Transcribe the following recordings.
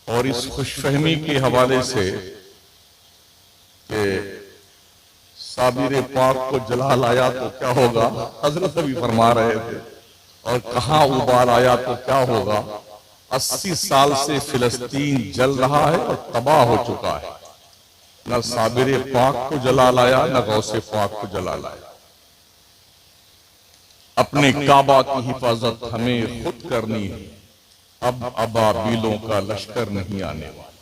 और इस खुशफहमी के हवाले से कि साबिर पाक को जलाल आया तो क्या होगा, हजरत भी फरमा रहे थे, और कहाँ उबाल आया तो क्या होगा। 80 साल से फिलिस्तीन जल रहा है और तबाह हो चुका है। न साबिर पाक को जलाल आया, न गौसे पाक को जलाल आया। अपने काबा की हिफाजत हमें खुद करनी है, अब अबाबीलों का लश्कर नहीं आने वाला।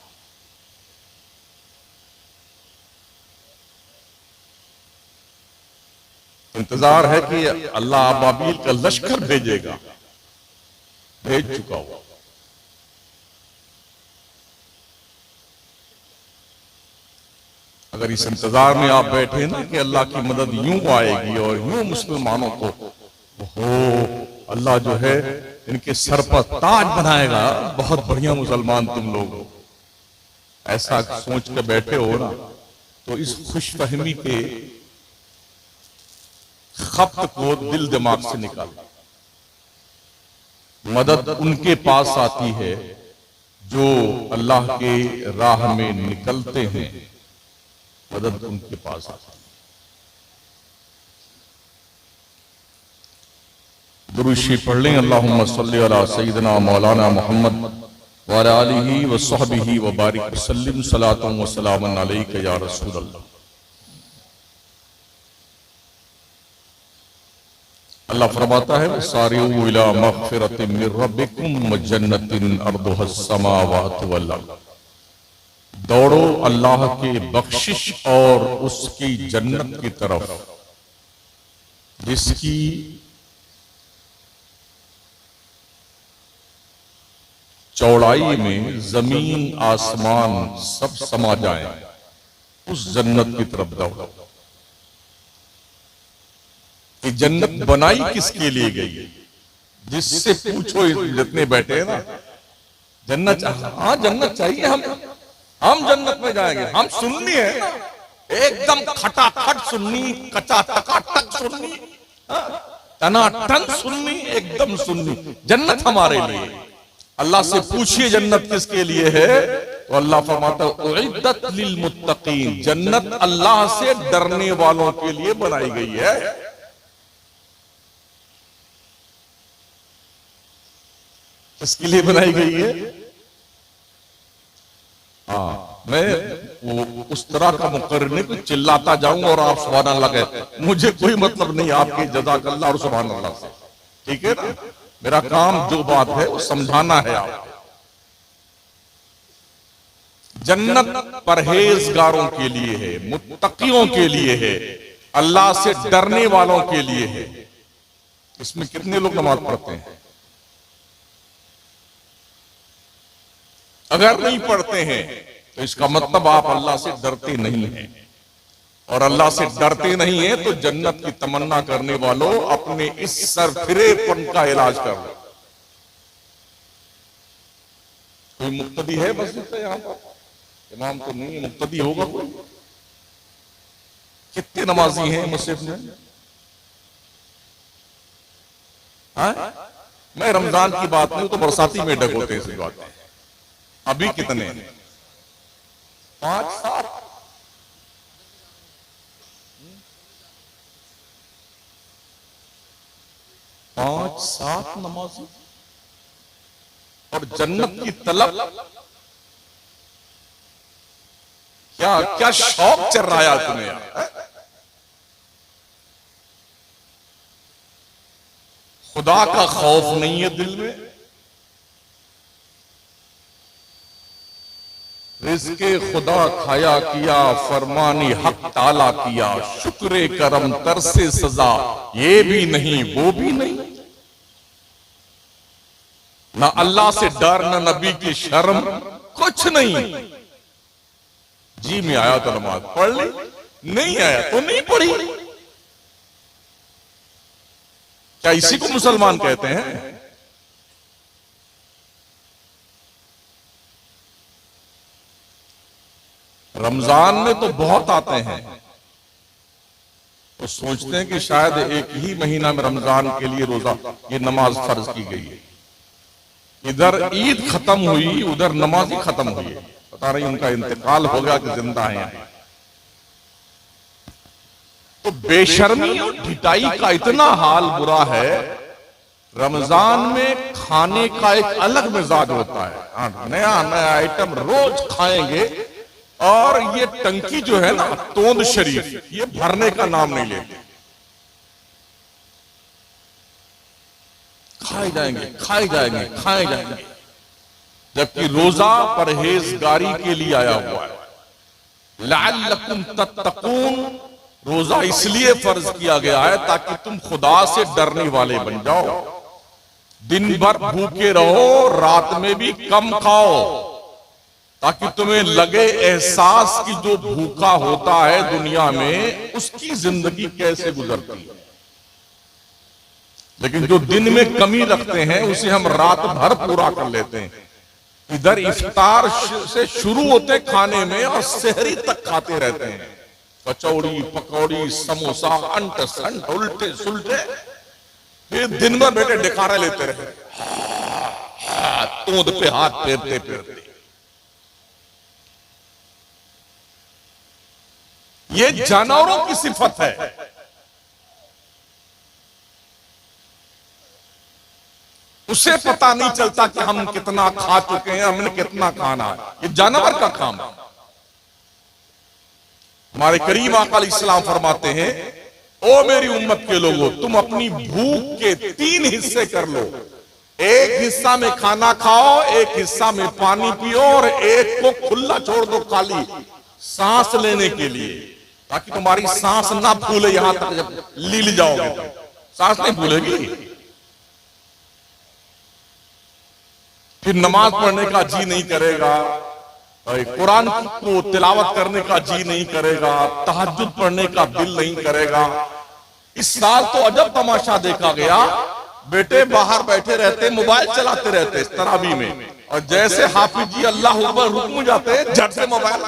इंतजार है कि अल्लाह अबाबील का लश्कर भेजेगा, भेज चुका हुआ। अगर इस इंतजार में आप बैठे ना कि अल्लाह की मदद यूं आएगी और यूं मुसलमानों को हो अल्लाह जो है इनके सर पर ताज बनाएगा, बहुत बढ़िया मुसलमान तुम लोग हो, ऐसा सोच के बैठे हो ना, तो इस खुशफहमी के खप्त को दिल दिमाग से निकाल। मदद उनके पास आती है जो अल्लाह के राह में निकलते हैं, मदद उनके पास आती है। दुरूशी पढ़ लें, अल्लाहुम्मा सल्ली अला सय्यिदना मौलाना मुहम्मद व अला आलिहि व सहबिहि व बारिक वसल्लिम सलातन व सलामन अलैका या रसूल अल्लाह। अल्लाह फरमाता है, सारिऊ इला मग़फ़िरतिन मिन रब्बिकुम व जन्नतिन अर्दुहा अस्समावातु वल अर्द। दौड़ो अल्लाह के बख्शिश और उसकी जन्नत की तरफ, जिसकी चौड़ाई में जमीन आसमान सब समा जाए, उस जन्नत की तरफ दौड़ो। कि जन्नत बनाई किसके लिए गई? जिससे पूछो, जितने बैठे हैं ना, जन्नत, हाँ जन्नत चाहिए, हम जन्नत में जाएंगे, हम सुन्नी है ना, एकदम खटाखट सुन्नी, कचा टकाटक सुन्नी, टनाटन सुन्नी, एकदम सुन्नी, जन्नत हमारे लिए। अल्लाह से पूछिए जन्नत किसके लिए है, तो अल्लाह फरमाता है उइद्दत लिल मुत्तकीन, जन्नत अल्लाह से डरने वालों के लिए बनाई गई है। किसके लिए बनाई गई है? हाँ, मैं वो उस तरह का मुकर्रर नहीं कि चिल्लाता जाऊं और आप सुभान अल्लाह कहे, मुझे कोई मतलब नहीं आपके जज़ाकल्लाह और सुभान अल्लाह से, ठीक है ना। मेरा काम जो बात है वो समझाना है आपको। जन्नत परहेजगारों के लिए है, मुत्तकियों के लिए है, अल्लाह से डरने वालों के लिए है। इसमें कितने लोग नमाज पढ़ते हैं? अगर नहीं पढ़ते हैं तो इसका मतलब आप अल्लाह से डरते नहीं हैं, और अल्लाह से डरते नहीं है तो जन्नत की तमन्ना करने वालों अपने इस सरफिरेपन का इलाज कर लो। कोई मुक्तदी है मस्जिद में? यहां पर इमाम तो नहीं, मुक्तदी होगा कोई? कितने नमाजी हैं मस्जिद में? मैं रमजान की बात नहीं, तो बरसाती मेढक होते हैं इसी बात में। अभी कितने? 5-7। पांच सात नमाजी और जन्नत की तलब। क्या क्या शौक चल रहा है तुम्हें यार? खुदा का खौफ नहीं है दिल में, रिज़्क़े खुदा खाया किया, फरमानी हक ताला किया, शुक्र करम तरसे सजा, ये भी नहीं वो भी नहीं। ना अल्लाह से डर, ना नबी की शर्म, कुछ नहीं। जी में आया तो नमाज पढ़ ली, नहीं आया तो नहीं पढ़ी। क्या इसी को मुसलमान कहते हैं? रमजान में तो बहुत आते हैं, तो सोचते हैं कि शायद एक ही महीना में रमजान के लिए रोजा ये नमाज फर्ज की गई है। इधर ईद खत्म हुई, उधर नमाज ही खत्म हुई। पता नहीं उनका इंतकाल हो गया कि जिंदा है। तो बेशर्मी और ढिठाई का इतना हाल बुरा है। रमजान में खाने का एक अलग मिजाज होता है, नया नया आइटम रोज खाएंगे। और ये टंकी जो है ना, तोंद शरीफ, ये भरने का नाम नहीं लेते। खाए जाएंगे, खाए जाएंगे, खाए जाएंगे। जबकि रोजा परहेजगारी के लिए आया हुआ है। लअल्लकुम तत्तकून, रोजा इसलिए फर्ज किया गया है ताकि तुम खुदा से डरने वाले बन जाओ। दिन भर भूखे रहो, रात में भी कम खाओ, ताकि तुम्हें लगे एहसास कि जो भूखा होता है दुनिया में उसकी जिंदगी कैसे गुजरती है। लेकिन जो दिन में कमी रखते हैं उसे हम रात भर पूरा कर लेते हैं। इधर इफ्तार से शुरू होते खाने में और सहरी तक खाते रहते हैं। कचौड़ी, पकौड़ी, समोसा, अंट संट, उल्टे सुलटे। फिर दिन भर बेटे डिकारे लेते रहे, तोंद पे हाथ फेरते फेरते। ये जानवरों की सिफत है। उसे पता नहीं चलता कि हम कितना खा चुके हैं, हमने कितना खाना है। ये जानवर का काम है। हमारे करीम आका अलैहिस्सलाम फरमाते हैं, ओ मेरी उम्मत के लोगों, तुम अपनी भूख के 3 हिस्से कर लो। एक हिस्सा में खाना खाओ, एक हिस्सा में पानी पियो, और एक को खुला छोड़ दो खाली सांस लेने के लिए, ताकि तुम्हारी सांस ना फूले। यहां तक जब लील जाओगे तो सांस नहीं फूलेगी। फिर नमाज पढ़ने का जी नहीं करेगा, कुरान को तिलावत करने का जी नहीं करेगा, तहज्जुद पढ़ने का दिल नहीं करेगा। इस साल तो अजब तमाशा देखा गया, बेटे बाहर बैठे रहते, मोबाइल चलाते रहते इस तरावी में, और जैसे हाफिज जी अल्लाह अकबर रुकू जाते, झट से मोबाइल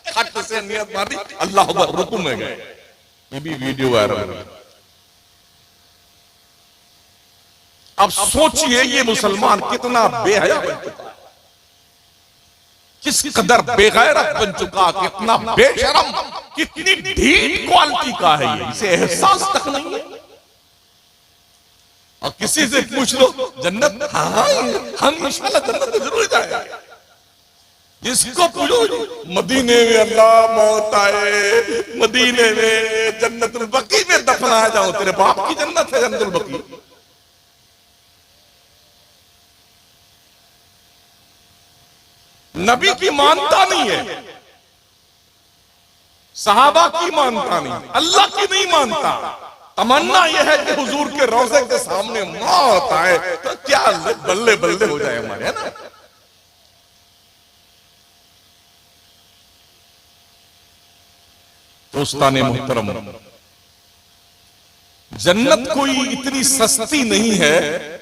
खट से नियत मारी, अल्लाह अकबर रुकू में गए। ये भी वीडियो वायरल है। अब सोचिए ये मुसलमान कितना बेहया बन चुका, किस कदर बेगैरत बन चुका, कितना बेशरम, कितनी ढीठ क्वालिटी का है ये, इसे एहसास तक नहीं है। और किसी से पूछ लो जन्नत, हाँ हम इंशाल्लाह जन्नत में जरूर जाएंगे। जिसको पूछो मदीने में अल्लाह मौत आए, मदीने में जन्नतुल बकी में दफना जाऊं, तेरे बाप की जन्नत है जन्नतुल बकी। नबी की मानता नहीं है, सहाबा की मानता नहीं, अल्लाह की नहीं मानता। तमन्ना यह है कि हुजूर के रोज़े के सामने मौत आए तो क्या बल्ले बल्ले हो जाए हमारे, है ना। दोस्ताने मुहतरम, जन्नत कोई इतनी सस्ती नहीं है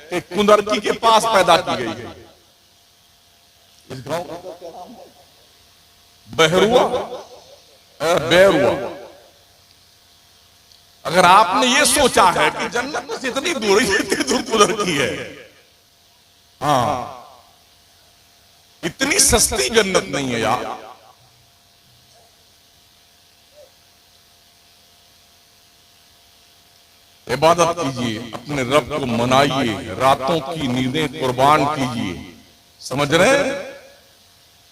कि कुंदरकी के पास पैदा की गई है। इस गांव का क्या नाम है? बहरुआ, बैरुआ। अगर आपने ये सोचा है कि जन्नत में इतनी दूर कुदर की है, हाँ, इतनी सस्ती जन्नत नहीं है यार। इबादत कीजिए, अपने रब को मनाइए, रातों की नींदें कुर्बान कीजिए। समझ रहे?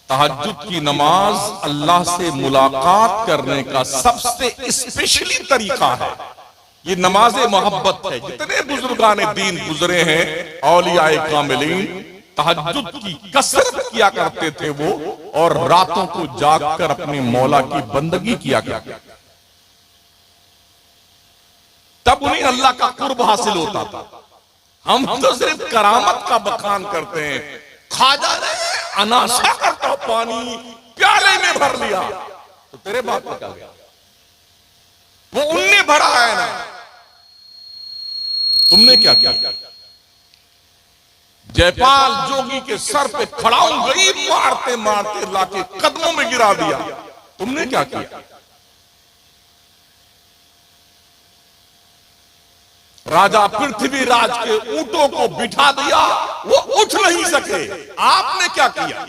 तहज्जुद की नमाज अल्लाह से मुलाकात करने का सबसे स्पेशली तरीका है। ये नमाज मोहब्बत है। जितने बुजुर्गान दीन गुजरे हैं, औलियाए कामिलीन, तहज्जुद की कसरत किया करते थे वो, और रातों को जागकर अपने मौला की बंदगी किया करते थे। तब उन्हें अल्लाह का कुर्ब हासिल होता था। हम तो सिर्फ करामत का बखान करते हैं। खा जा रहे अनाशा करता पानी प्याले में भर लिया, तो तेरे बाप का क्या गया? वो उनने भरा है ना, तुमने क्या किया? जयपाल जोगी के सर पे खड़ाऊं गई, मारते मारते लाके कदमों में गिरा दिया, तुमने क्या किया? राजा पृथ्वीराज के ऊंटों को बिठा दिया, वो उठ नहीं सके। आपने क्या किया?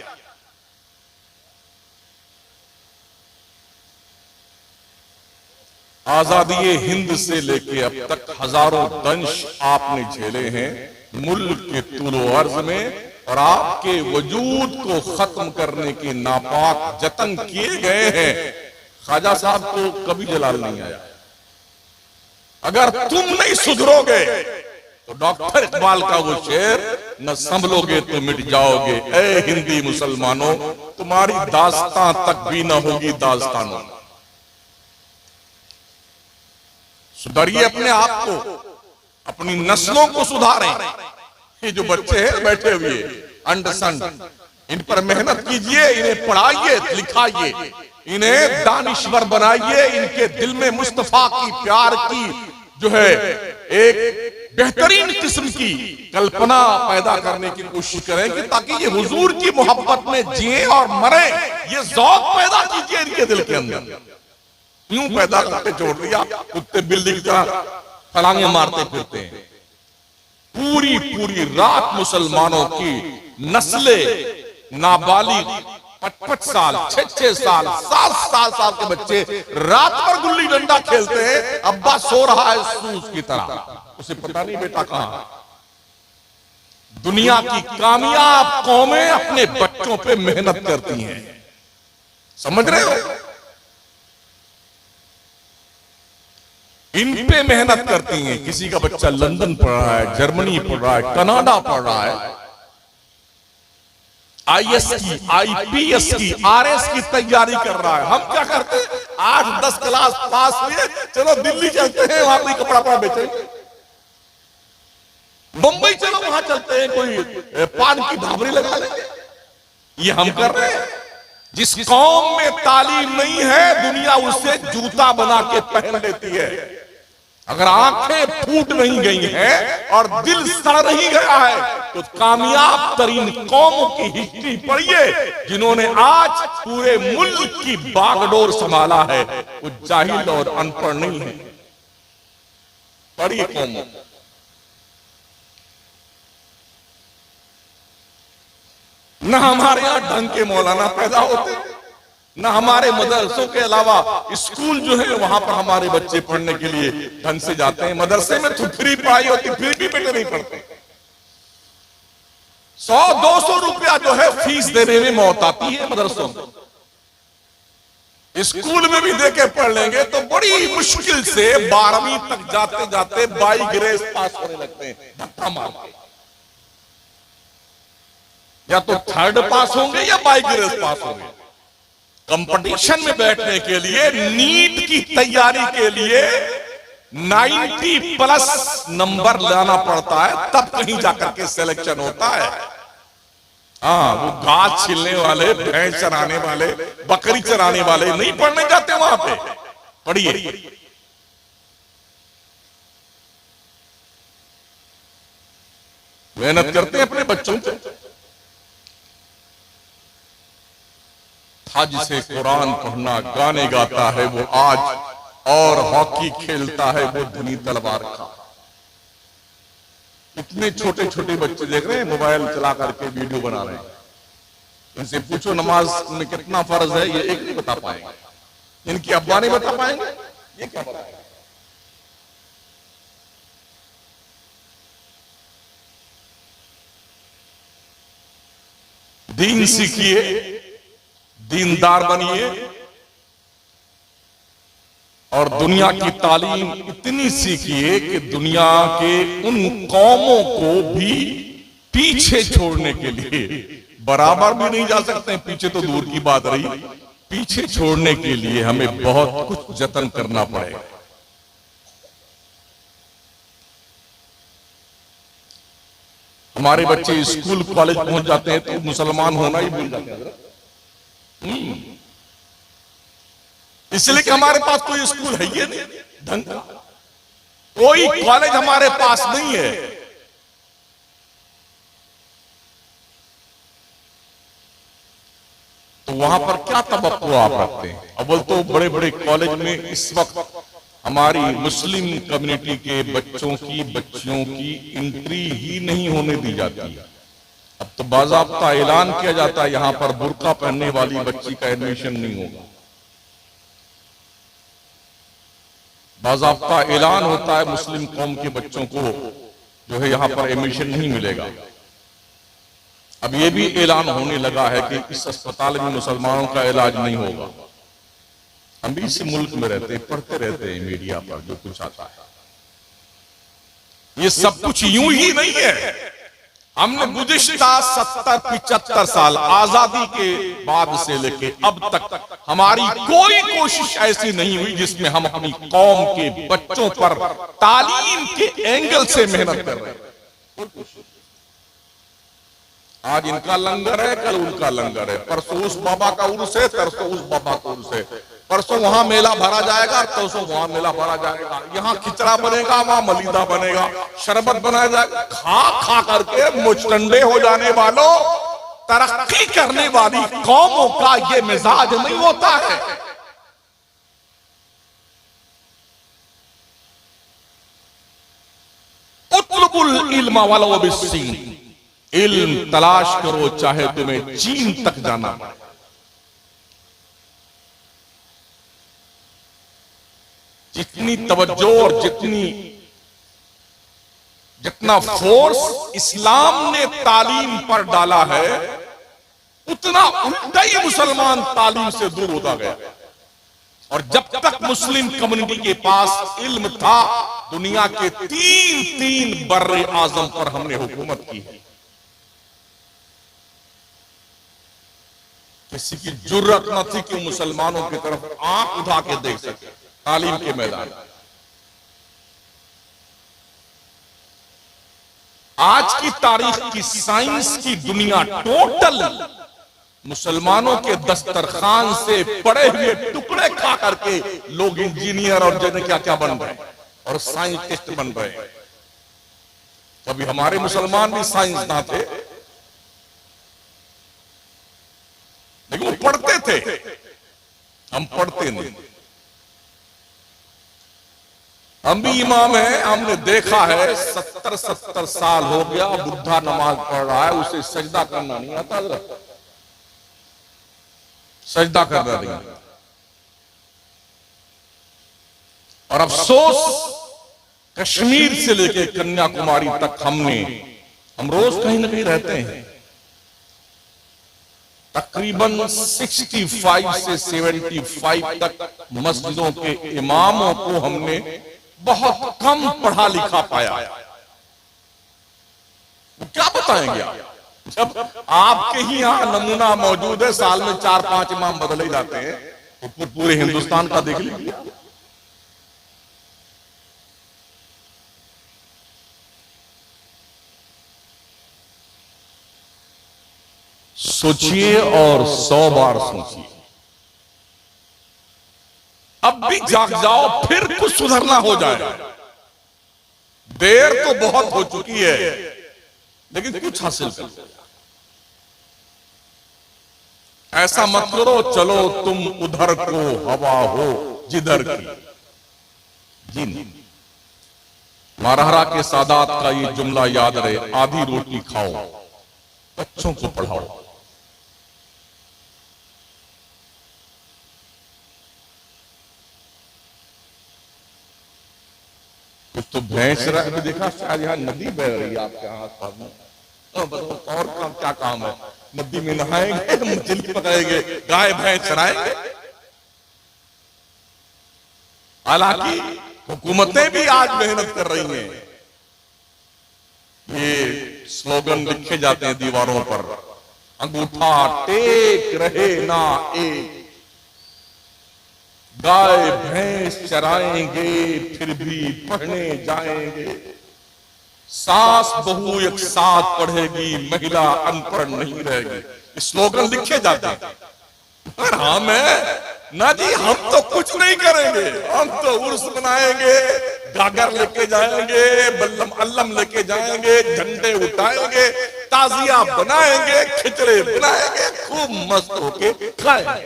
आजादी हिंद से लेके अब तक हजारों दंश आपने झेले हैं मुल्क के तूलो अर्ज में, और आपके वजूद को खत्म करने के नापाक जतन किए गए हैं। ख्वाजा साहब को कभी जलाल नहीं आया। अगर तुम नहीं सुधरोगे तो डॉक्टर इकबाल का वो शेर, न संभलोगे तो मिट जाओगे ए हिंदी मुसलमानों, तुम्हारी दास्तां तक भी न होगी दास्तानों। सुधारिए अपने आप को, अपनी नस्लों को सुधारें। ये जो बच्चे हैं बैठे हुए अंडरस्टैंड, इन पर मेहनत कीजिए, इन्हें पढ़ाइए लिखाइए, इन्हें दानिश्वर बनाइए, इनके दिल में मुस्तफा की प्यार की जो है एक बेहतरीन किस्म की कल्पना पैदा करने की कोशिश करें कि ताकि ये हुजूर की मोहब्बत में जिए और मरे। ये ज़ौक़ पैदा कीजिए इनके दिल के अंदर। यूं पैदा करके छोड़ दिया, कुत्ते बिल्ली की तरह फलांगे मारते फिरते हैं। पूरी पूरी रात मुसलमानों की नस्लें नाबालिग 5-5 साल, 6-6 साल, 7-7 साल के बच्चे रात भर गुल्ली डंडा खेलते हैं। अब्बा सो रहा है सूस की तरह, उसे पता नहीं बेटा कहां। दुनिया की कामयाब कौमें अपने बच्चों पे मेहनत करती हैं, समझ रहे हो? इन पे मेहनत करती हैं। किसी का बच्चा लंदन पढ़ रहा है, जर्मनी पढ़ रहा है, कनाडा पढ़ रहा है, IAS की, IPS की, RS की तैयारी कर रहा है। हम क्या करते हैं? 8-10 क्लास पास हुए, चलो दिल्ली चलते हैं, वहां कोई कपड़ा पड़ा बेचेंगे। मुंबई चलो वहां चलते हैं, कोई पान की भावरी लगा लेंगे। ये हम कर रहे हैं। जिस कौम में तालीम नहीं है, दुनिया उससे जूता बना के पहन लेती है। अगर आंखें फूट नहीं गई हैं और दिल सड़ नहीं गया है, तो कामयाब तरीन कौमों की हिस्ट्री पढ़िए जिन्होंने आज पूरे मुल्क की बागडोर संभाला है, वो जाहिल और अनपढ़ नहीं है। पढ़िए कौमों। न हमारे यहां ढंग के मौलाना पैदा होते, न हमारे मदरसों के अलावा स्कूल जो है वहां पर हमारे बच्चे पढ़ने के लिए ढंग से जाते हैं। मदरसे में तो फ्री पढ़ाई होती, फिर भी बेटे नहीं पढ़ते। 100-200 रुपया जो है फीस देने में मौत आती है मदरसों में। स्कूल में भी देके पढ़ लेंगे तो बड़ी मुश्किल से 12वीं तक जाते जाते 22 ग्रेस पास होने लगते हैं, धक्का मार के। या तो 3rd पास होंगे या 22 ग्रेस पास होंगे। कंपटीशन में बैठने के लिए, नीट की तैयारी के लिए 90+ नंबर लाना पड़ता है, तब कहीं जाकर के सिलेक्शन होता है। हाँ, वो घास छीलने वाले, भैंस चराने वाले, बकरी चराने वाले नहीं पढ़ने जाते वहां पे। पढ़िए। मेहनत करते हैं अपने बच्चों पे। जिसे कुरान पढ़ना, गाने गाता है वो आज, और हॉकी खेलता है वो धनी तलवार का। इतने छोटे छोटे बच्चे देख रहे हैं मोबाइल चला करके वीडियो बना रहे हैं। इनसे पूछो नमाज में कितना फर्ज है, ये एक नहीं बता पाएंगे। इनकी अब्बा नहीं बता पाएंगे, ये क्या बताएंगे? दीन सीखिए, दीनदार बनिए, और दुनिया की तालीम इतनी सीखिए कि दुनिया के उन कौमों को भी पीछे छोड़ने के लिए, बराबर भी नहीं जा सकते, पीछे तो दूर की बात रही, पीछे छोड़ने के लिए हमें बहुत कुछ जतन करना पड़ेगा। हमारे बच्चे स्कूल कॉलेज पहुंच जाते हैं तो मुसलमान होना ही भूल जाते हैं। इसलिए कि हमारे पास कोई स्कूल है ही नहीं ढंग का, कोई कॉलेज हमारे पास नहीं है। तो वहां पर क्या तवक्को आप रखते हैं? अव्वल तो बड़े बड़े कॉलेज में इस वक्त हमारी मुस्लिम कम्युनिटी के बच्चों की बच्चियों की एंट्री ही नहीं होने दी जाती है। अब तो बाज़ाब्ता ऐलान किया जाता है यहां पर बुर्का पहनने वाली बच्ची का एडमिशन नहीं होगा। बाज़ाब्ता ऐलान होता है मुस्लिम कौम के बच्चों को जो है यहां पर एडमिशन नहीं मिलेगा। अब यह भी ऐलान होने लगा है कि इस अस्पताल में मुसलमानों का इलाज नहीं होगा। हम भी इस मुल्क में रहते हैं, पढ़ते रहते हैं मीडिया पर जो कुछ आता है। ये सब कुछ यूं ही नहीं है। हमने गुज़िश्ता 70-75 साल आजादी के बाद से लेके अब तक हमारी कोई कोशिश ऐसी नहीं हुई जिसमें हम अपनी कौम के बच्चों पर तालीम के एंगल से मेहनत कर रहे हैं। आज इनका लंगर है, कल उनका लंगर है, परसों उस बाबा का उर्स है, तरसों उस बाबा का उर्स है, परसों वहां मेला भरा जाएगा, तरसों वहां मेला भरा जाएगा, यहाँ खिचड़ा बनेगा, वहां मलीदा बनेगा, शरबत बनाया जाएगा। खा खा करके मुचटंडे हो जाने वालों, तरक्की करने वाली कौमों का ये मिजाज नहीं होता है। उतलुबुल इल्म वलो बिस्सीन, इल्म तलाश करो चाहे तुम्हें चीन तक जाना पड़े। जितनी तवज्जो और जितना फोर्स इस्लाम ने तालीम पर डाला है, उतना उल्टा ही मुसलमान तालीम से दूर होता गया। और जब तक मुस्लिम कम्युनिटी के पास इल्म था, दुनिया के तीन बर्रे आजम पर हमने हुकूमत की है। किसी की जुर्रत न थी कि मुसलमानों की तरफ आंख उठा के देख सके। तालीम के मैदान आज की तारीख की साइंस की दुनिया टोटल मुसलमानों के दस्तरखान से पड़े हुए टुकड़े खा करके लोग इंजीनियर और जने क्या क्या बन रहे हैं और साइंटिस्ट बन रहे हैं। कभी हमारे मुसलमान भी साइंसदान थे, लेकिन वो पढ़ते थे, हम पढ़ते नहीं। हम भी इमाम हैं, हमने देखा है 70 साल हो गया बुढ़ा नमाज पढ़ रहा है, उसे सजदा करना नहीं आता, सजदा करना नहीं। और अफसोस कश्मीर से लेके कन्याकुमारी तक हम रोज कहीं ना कहीं रहते हैं, तकरीबन 65 से 75 तक मस्जिदों के इमामों को हमने बहुत कम पढ़ा लिखा पाया। क्या बताएंगे आप? जब आपके ही यहां नमूना मौजूद है, साल में 4-5 इमाम बदले जाते हैं, तो पूरे हिंदुस्तान का देख लीजिए। सोचिए और 100 बार सोचिए। अब भी जाग जाओ, फिर कुछ सुधरना हो जाए। देर तो बहुत हो चुकी है, लेकिन कुछ हासिल कर। ऐसा मत करो चलो तुम उधर को हवा हो जिधर की। जी नहीं, महाराणा के सादात का ये जुमला याद रहे, आधी रोटी खाओ, बच्चों को पढ़ाओ। कुछ तो भैंस रहा देखा, शायद यहाँ नदी बह रही है आपके आस-पास में, और क्या काम है? नदी में नहाएंगे, मछली पकाएंगे, गाय भैंस चराएंगे। हालांकि हुकूमतें भी आज मेहनत कर रही हैं। ये स्लोगन लिखे जाते हैं दीवारों पर, अंगूठा टेक रहे ना एक, गाय भैंस चराएंगे फिर भी पढ़ने जाएंगे, सास बहू एक साथ पढ़ेगी, महिला अनपढ़ नहीं रहेगी। स्लोगन लिखे जाते हैं। पर हम ना जी, हम तो कुछ नहीं करेंगे, हम तो उर्स बनाएंगे, गागर लेके जाएंगे, बल्लम अल्लम लेके जाएंगे, झंडे उठाएंगे, ताजिया बनाएंगे, खिचड़े बनाएंगे, खूब मस्त होके खाएंगे।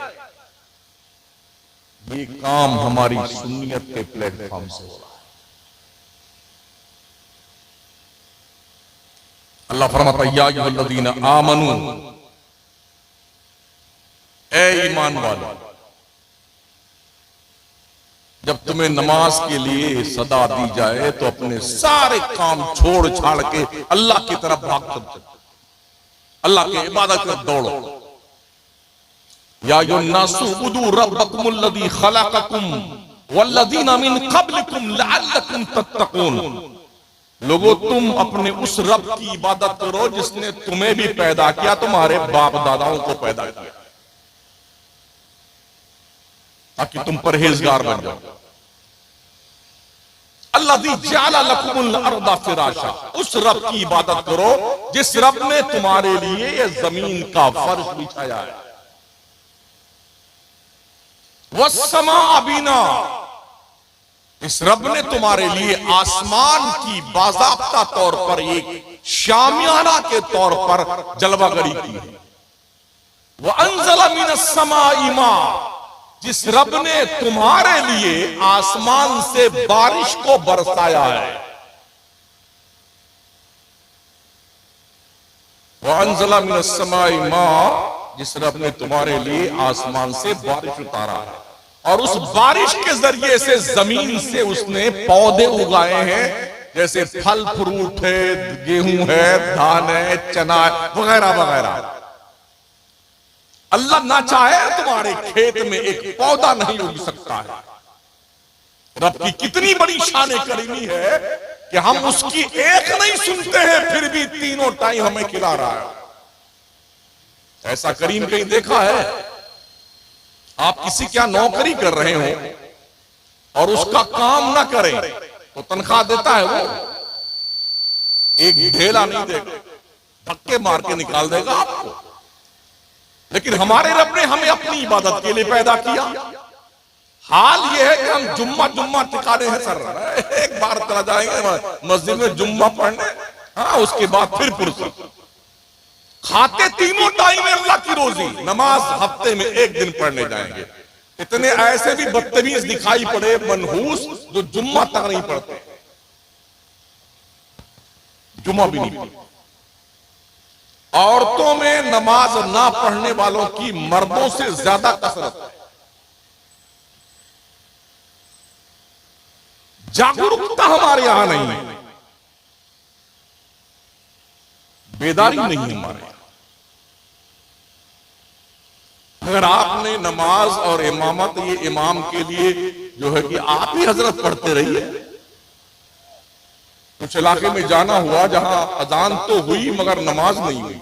ये काम हमारी सुन्नियत के प्लेटफॉर्म से हो रहा है। अल्लाह फरमाता है या अय्युहल्लज़ीना आमनू, ए ईमान वालों, जब तुम्हें नमाज के लिए सदा दी जाए तो अपने सारे काम छोड़ छाड़ के अल्लाह की तरफ भाग कर अल्लाह की इबादत कर दौड़ो। या अय्युहन्नासु उबुदू रब्बकुमुल्लज़ी खलक़कुम वल्लज़ीना मिन क़ब्लिकुम लअल्लकुम तत्तक़ून। लोगों, तुम अपने उस रब की इबादत करो जिसने तुम्हें भी पैदा किया, तुम्हारे बाप दादाओं को पैदा किया, ताकि तुम परहेजगार बन जाओ। अल्लाज़ी जअला लकुमुल अर्दा फिराशा, उस रब की इबादत करो जिस रब ने तुम्हारे लिए ये जमीन का फर्श बिछाया है। वस्समा बिना, इस रब ने तुम्हारे लिए आसमान की बाज़ाब्ता तौर पर एक शामियाना के तौर पर जलवागरी की है। वह अंज़ला मिनस समाई मा, जिस रब ने तुम्हारे लिए आसमान से बारिश को बरसाया है। वह अंज़ला मिनस समाई मा, जिस रब ने तुम्हारे लिए आसमान से बारिश उतारा है और उस बारिश के जरिए से जमीन से उसने पौधे उगाए हैं, जैसे फल फ्रूट है, गेहूं है, धान है, चना है, वगैरह वगैरह। अल्लाह ना चाहे तुम्हारे खेत में एक पौधा नहीं उग सकता है। रब की कितनी बड़ी शान करीमी है कि हम उसकी एक नहीं सुनते हैं, फिर भी तीनों टाइम हमें खिला रहा है। ऐसा करीम कहीं देखा है? आप किसी क्या नौकरी कर रहे हो और उसका काम ना करें तो तनख्वाह देता है वो? एक ढेला नहीं देगा, धक्के मार के निकाल देगा आपको। लेकिन हमारे रब ने हमें अपनी इबादत के लिए पैदा किया। हाल यह है कि हम जुम्मा जुम्मा टिकाने हैं सर, एक बार चला जाएंगे मस्जिद में जुम्मा पढ़ने, हाँ उसके बाद फिर फुर्सत। खाते तीनों टाइम में अल्लाह की रोजी, नमाज हफ्ते में एक दिन पढ़ने जाएंगे। इतने ऐसे भी बदतमीज दिखाई पड़े मनहूस जो जुम्मा तक नहीं पढ़ते, जुम्मा भी नहीं पढ़ते। औरतों में नमाज ना पढ़ने वालों की मर्दों से ज्यादा कसरत है। जागरूकता हमारे यहां नहीं है, बेदारी नहीं है हमारे यहां। अगर आपने नमाज और इमामत, ये इमाम के लिए जो है कि आप ही हजरत पढ़ते रहिए। कुछ इलाके में जाना हुआ जहां अजान तो हुई मगर नमाज नहीं हुई।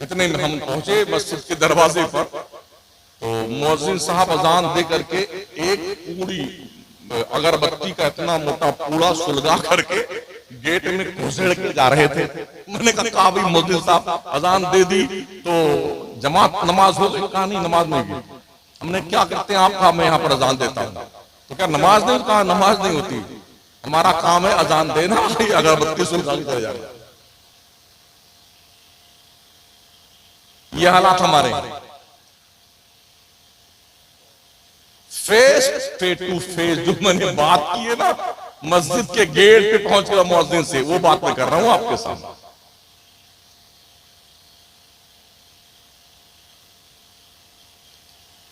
इतने में हम पहुंचे मस्जिद के दरवाजे पर, तो मुअज्जिन साहब अजान दे करके एक पूरी अगरबत्ती का इतना मोटा पूरा सुलगा करके गेट में घुसेड़ के जा रहे थे। मैंने कहा भाई मुअज्जिन साहब अजान दे दी तो जमात नमाज हो गई? कहा नहीं, नमाज नहीं हुई। हमने क्या करते हैं, आप कहा मैं यहाँ पर अजान देता हूँ। तो क्या नमाज नहीं? कहा नमाज नहीं होती, हमारा काम है अजान देना, अगरबत्ती सुलगा के चले जाना। ये हालात हमारे। फेस टू फेस जो मैंने बात की है ना, मस्जिद के गेट पे पहुंच गया मुअज्जिन से, वो बात मैं कर रहा हूं आपके सामने।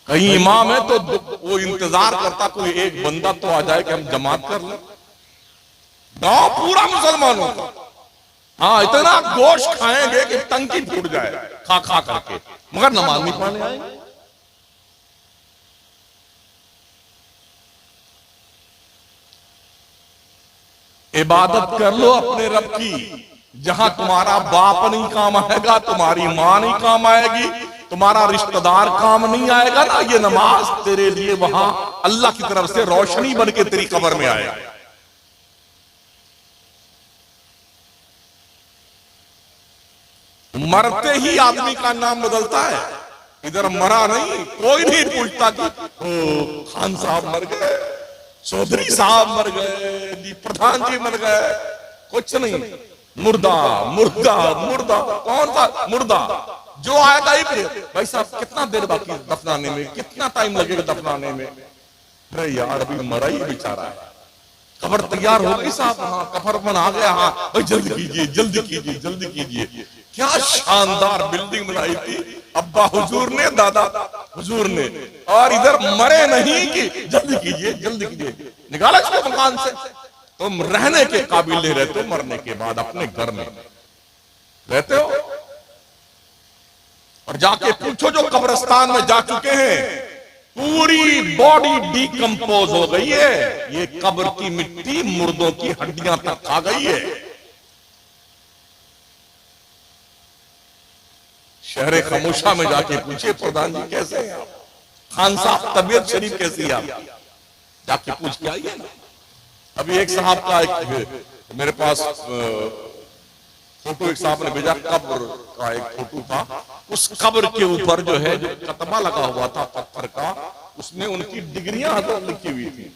कहीं इमाम है तो वो इंतजार करता कोई एक बंदा तो आ जाए कि हम जमात कर लें। गांव पूरा मुसलमानों का, हाँ इतना गोश्त खाएंगे कि टंकी फूट जाए खा खा करके, मगर नमाज नहीं पढ़ने आएंगे। इबादत कर लो अपने रब की, जहां तुम्हारा बाप नहीं काम आएगा, तुम्हारी मां नहीं काम आएगी, तुम्हारा रिश्तेदार काम नहीं आएगा ना, ये नमाज तेरे लिए वहां अल्लाह की तरफ से रोशनी बन के तेरी कब्र में आएगा। मरते ही आदमी का नाम बदलता है, इधर मरा नहीं, कोई नहीं पूछता कि खान साहब मर गए, चौधरी साहब मर गए, प्रधान जी मर गए, कुछ नहीं। मुर्दा मुर्दा मुर्दा, कौन सा मुर्दा? जो आएगा ही भाई साहब कितना देर बाकी है दफनाने में, कितना टाइम लगेगा दफनाने में? अरे यार अभी मरा ही बेचारा है, कब्र तैयार हो गई साहब, हाँ कफर बन आ गया, हाँ भाई जल्दी कीजिए जल्दी कीजिए जल्दी कीजिए। क्या शानदार बिल्डिंग बनाई थी अब्बा हुजूर ने, दादा हुजूर ने, और इधर मरे नहीं कि जल्दी कीजिए जल्दी कीजिए, निकाला इसको मकान से। तुम रहने के काबिल नहीं रहते, मरने के बाद अपने घर में रहते हो। और जाके पूछो जो कब्रिस्तान में जा चुके हैं, पूरी बॉडी डिकम्पोज हो गई है, ये कब्र की मिट्टी मुर्दों की हड्डियां तक खा गई है। शहर खामोशा में जाके पूछिए प्रधान जी कैसे हैं आप, खान साहब तबीयत शरीफ कैसी है आप, जाके पूछ के आइए ना। अभी एक साहब का एक मेरे पास फोटो एक साहब ने भेजा, कब्र का एक फोटो था, उस कब्र के ऊपर जो है जो कतबा लगा हुआ था पत्थर का, उसमें उनकी डिग्रियां लिखी हुई थी।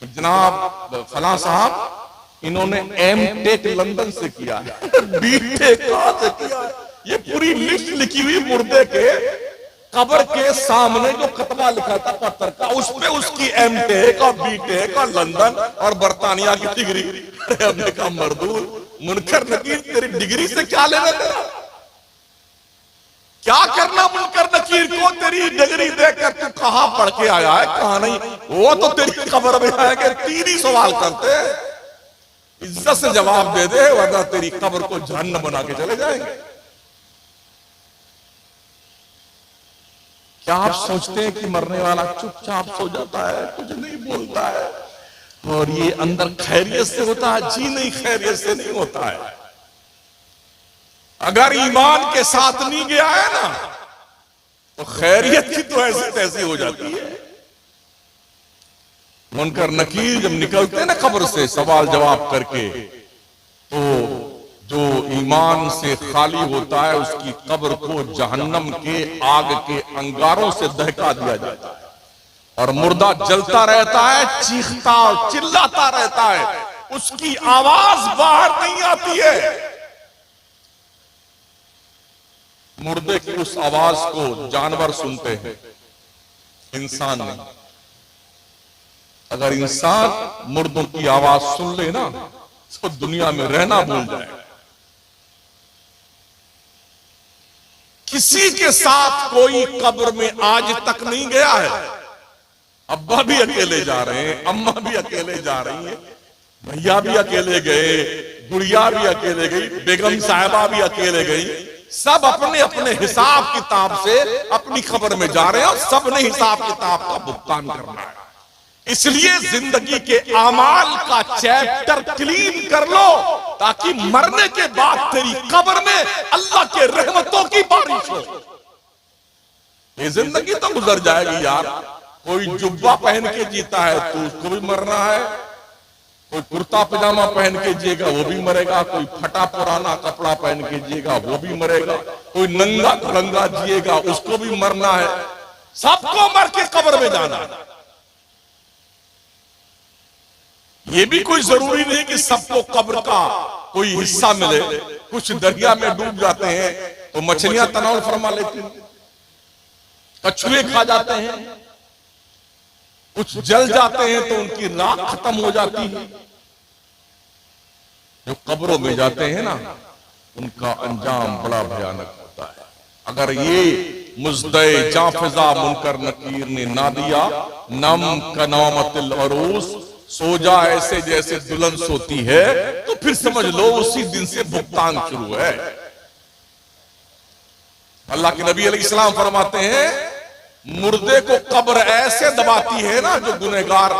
जनाब फला साहब इन्होंने एम.टेक लंदन से किया है, बी.टेक कहां से किया है, ये पूरी लिस्ट लिखी हुई मुर्दे के कब्र के सामने जो कतबा लिखा था पत्थर का, उसमें उसकी एम.टेक और बी.टेक और लंदन और बर्तानिया की डिग्री। हमने कहा मरदूर मुनकर नकीर तेरी डिग्री से क्या लेना तेरा, क्या करना मुनकर नकीर को, तेरी डिग्री देखकर तू कहां पढ़ के आया है कहां नहीं, वो तो तेरी कब्र में आएंगे तीन ही सवाल करते, इज्जत से जवाब दे दे वरना तेरी कब्र को जहन्नम बना के चले जाएंगे। क्या आप सोचते हैं कि मरने वाला चुपचाप सो जाता है, कुछ नहीं बोलता है और ये अंदर खैरियत से होता है? जी नहीं, खैरियत से नहीं होता है। अगर ईमान के साथ नहीं गया है ना तो खैरियत की तो ऐसी तैसी हो जाती है। मुनकर नकीर जब निकलते हैं ना कब्र से सवाल जवाब करके, तो जो ईमान से खाली होता है उसकी कब्र को जहन्नम के आग के अंगारों से दहका दिया जाता है और मुर्दा जलता रहता है, चीखता चिल्लाता रहता है, उसकी आवाज बाहर नहीं आती है। मुर्दे की उस आवाज को जानवर सुनते हैं, इंसान नहीं। अगर इंसान मुर्दों की आवाज सुन ले ना तो दुनिया में रहना भूल जाए। किसी के साथ कोई कब्र में आज तक नहीं गया है। अब्बा भी अकेले जा रहे हैं, अम्मा भी अकेले जा रही हैं, भैया भी अकेले गए, गुड़िया भी अकेले गई, बेगम साहिबा भी अकेले गई। सब अपने अपने हिसाब किताब से अपनी कब्र में जा रहे हैं और सब ने हिसाब किताब का भुगतान करना है। इसलिए जिंदगी के आमाल का चैप्टर क्लीन कर लो ताकि मरने के बाद तेरी कब्र में अल्लाह के रहमतों की बारिश हो। ये जिंदगी तो गुजर जाएगी यार। कोई जुब्बा पहन के जीता है तो उसको भी मरना है, कोई कुर्ता पजामा पहन के जिएगा वो भी मरेगा, कोई फटा पुराना कपड़ा पहन के जिएगा वो भी मरेगा, कोई नंगा रंगा जिएगा उसको भी मरना है। सबको मर के कब्र में जाना है। ये भी कोई जरूरी नहीं कि सबको कब्र का कोई हिस्सा मिले। कुछ दरिया में डूब जाते हैं तो मछलियां तनाव फरमा लेती हैं, कछुए खा जाते हैं, कुछ जल जाते हैं तो उनकी राख खत्म हो जाती है। जो कब्रों में जाते हैं ना उनका अंजाम बड़ा भयानक होता है। अगर ये मुज़्दए जाफिजा मुनकर नकीर ने ना दिया, नम कनामतिल अरूस, सो जा ऐसे जैसे दुल्हन सोती है, तो फिर समझ लो उसी दिन से भुगतान शुरू है। अल्लाह के नबी अलैहिस्सलाम फरमाते हैं मुर्दे को कब्र ऐसे दबाती है ना, जो गुनहगार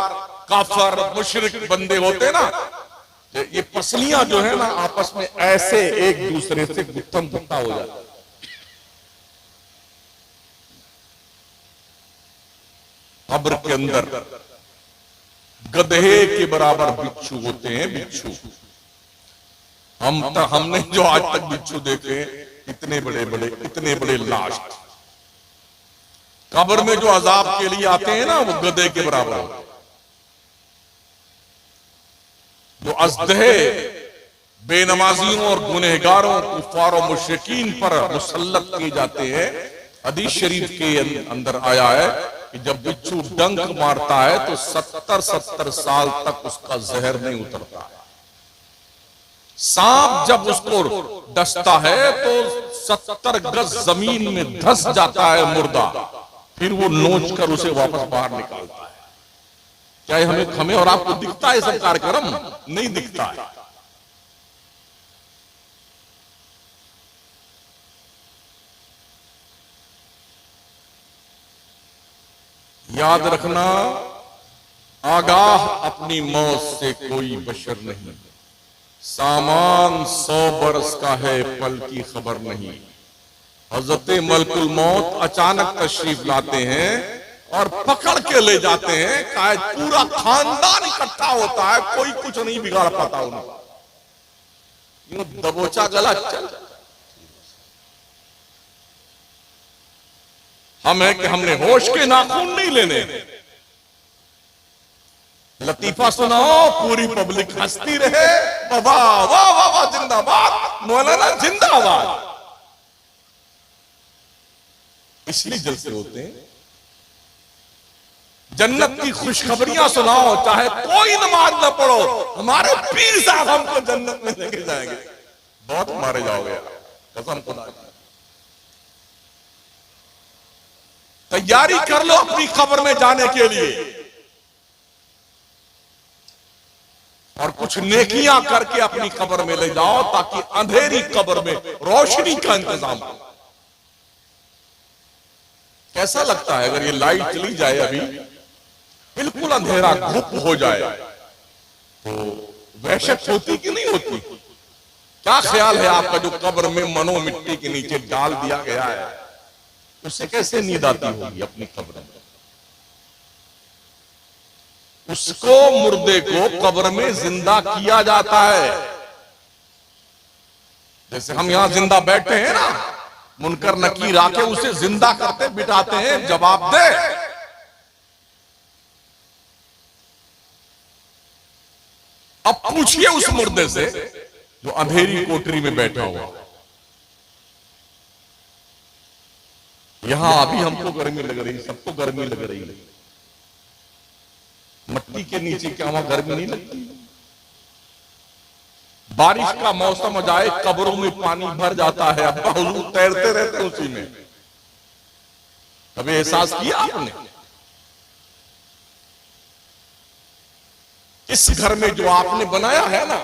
काफिर मुशरिक बंदे होते ना, ये पसलियां जो है ना आपस में ऐसे एक दूसरे से गुत्थम गुत्था हो जाता है। कब्र के अंदर गधे के बराबर बिच्छू होते हैं, बिच्छू। हमने जो आज तक बिच्छू देखे इतने बड़े बड़े, इतने बड़े लाश। कब्र में जो अजाब के लिए आते हैं ना वो गधे के बराबर होते हैं। जो अजदहे बेनमाजियों और गुनहगारों कुफार और मुशरिकीन पर मुसल्लत किए जाते हैं। हदीस शरीफ के अंदर आया है कि जब बिच्छू डंक मारता है तो 70-70 साल तक उसका जहर नहीं उतरता है। सांप जब उसको डसता है तो 70 गज जमीन में धंस जाता है मुर्दा, फिर वो नोच कर उसे वापस बाहर निकालता है। क्या हमें और आपको दिखता है सब कार्यक्रम? नहीं दिखता है। याद रखना, आगाह अपनी मौत से कोई बशर नहीं। सामान 100 बरस का है, पल की खबर नहीं। हजरत मलकुल मौत अचानक तशरीफ लाते हैं और पकड़ के ले जाते हैं। शायद पूरा खानदान इकट्ठा होता है, कोई कुछ नहीं बिगाड़ पाता उनका। यूं दबोचा गला चल। हम है कि हमने होश के नाखून नहीं लेने। लतीफा सुनाओ, पूरी पब्लिक हंसती रहे, वाह वाह वाह वाह, जिंदाबाद मौलाना जिंदाबाद। इसलिए जलसे होते हैं। जन्नत की खुशखबरियां सुनाओ, चाहे कोई नमाज न पढ़ो, हमारे पीर साहब हमको जन्नत में लेके जाएंगे। बहुत मारे जाओगे कसम खुदा की। तैयारी कर लो अपनी कब्र में जाने के लिए, और कुछ नेकियां करके अपनी कब्र में ले जाओ ताकि अंधेरी कब्र में रोशनी का इंतजाम हो। कैसा लगता है अगर ये लाइट चली जाए, अभी बिल्कुल अंधेरा घुप हो जाए, तो वहशत होती कि नहीं होती? क्या ख्याल है आपका जो कब्र में मनो मिट्टी के नीचे डाल दिया गया है, उससे कैसे नींद आती होगी अपनी कब्र में? उसको, मुर्दे को कब्र में जिंदा किया जाता है। जैसे हम यहां जिंदा बैठे हैं ना, मुनकर नकीर आके उसे जिंदा करते बिठाते हैं, जवाब दे। अब पूछिए उस मुर्दे से जो अंधेरी कोठरी में बैठा हुआ। यहां अभी हमको गर्मी लग रही, सबको गर्मी लग रही है। मट्टी के नीचे क्या वहां गर्मी नहीं लगती? बारिश का मौसम आ जाए, कब्रों में पानी भर जाता है, अब्बा हुजूर तैरते रहते हैं उसी में। कभी एहसास किया आपने? इस घर में जो आपने बनाया है ना,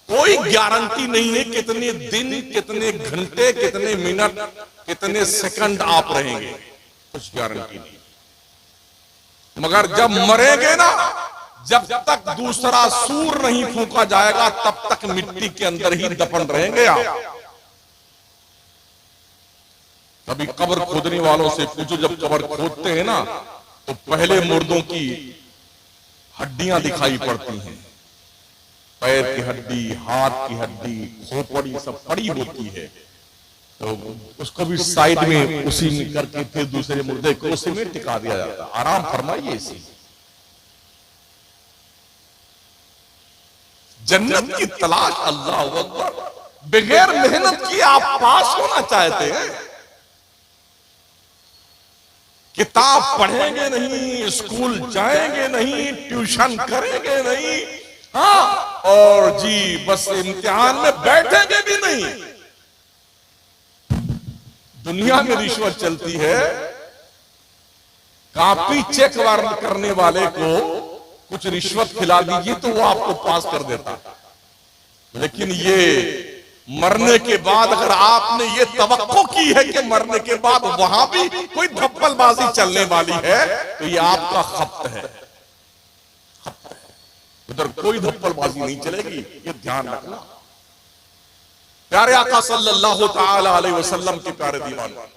कोई गारंटी नहीं है कितने दिन, कितने घंटे, कितने मिनट, कितने सेकंड आप रहेंगे, कुछ गारंटी नहीं। मगर जब मरेंगे ना, जब तक दूसरा सूर नहीं फूंका जाएगा, तब तक मिट्टी के अंदर ही दफन रहेंगे आप। कभी कब्र खोदने वालों से पूछो, जब कब्र खोदते हैं ना तो पहले मुर्दों की हड्डियां दिखाई पड़ती हैं, पैर की हड्डी, हाथ की हड्डी, खोपड़ी सब पड़ी होती है। तो उसको भी साइड में उसी में करके फिर दूसरे मुर्दे को उसी में टिका दिया जाता है। आराम फरमाइए इसी। जन्नत की तलाश, अल्लाह अकबर, बगैर मेहनत किए आप पास होना चाहते हैं? किताब पढ़ेंगे नहीं, स्कूल जाएंगे नहीं, ट्यूशन करेंगे नहीं, हाँ, और जी बस इम्तिहान में बैठेंगे भी नहीं। दुनिया में रिश्वत चलती है, कापी चेक करने वाले को कुछ रिश्वत खिला दीजिए तो वो आपको पास कर देता। लेकिन ये मरने के बाद अगर आपने ये तवक्को की है कि मरने के बाद वहां भी कोई धप्पलबाजी चलने वाली है, तो ये आपका खप्त है। उधर कोई धप्पलबाजी नहीं चलेगी, ये ध्यान रखना। प्यारे आका सल्लल्लाहु ताला अलैहि वसल्लम के प्यारे दीवाने,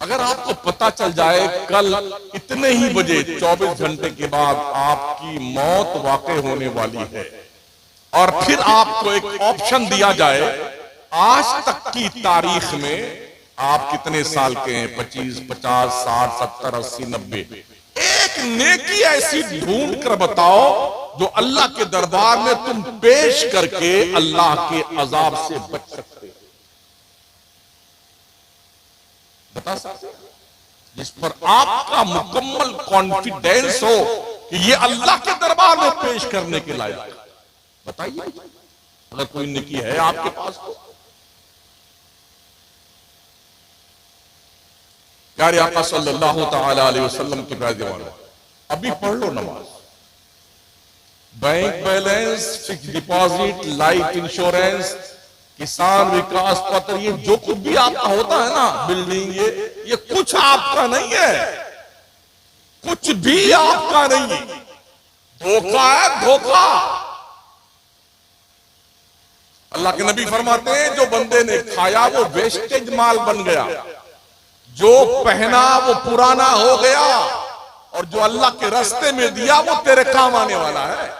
अगर आपको पता चल जाए कल इतने ही बजे 24 घंटे के बाद आपकी मौत वाक़ई होने वाली है, और फिर आपको एक ऑप्शन दिया जाए, आज तक की तारीख में आप कितने साल के हैं, 25, 50, 60, 70, 80, 90, एक नेकी ऐसी ढूंढ कर बताओ जो अल्लाह के दरबार में तुम पेश करके अल्लाह के अजाब से बच सकते हो। बता सकते जिस पर आपका मुकम्मल कॉन्फिडेंस हो कि ये अल्लाह के दरबार में पेश करने के लायक। बताइए अगर कोई नेकी है आपके पास तो। प्यारे आका सल्लल्लाहु तआला अलैहि वसल्लम के पैगंबर, अभी पढ़ लो नमाज, bank balance, fix deposit, life insurance, किसान विकास पत्र, ये जो कुछ भी आपका होता है ना, बिल्डिंग, ये कुछ आपका नहीं है, कुछ भी आपका नहीं है, धोखा है, धोखा। अल्लाह के नबी फरमाते हैं जो बंदे ने खाया वो वेस्टेज माल बन गया, जो पहना वो पुराना हो गया, और जो अल्लाह के रास्ते में दिया वो तेरे काम आने वाला है।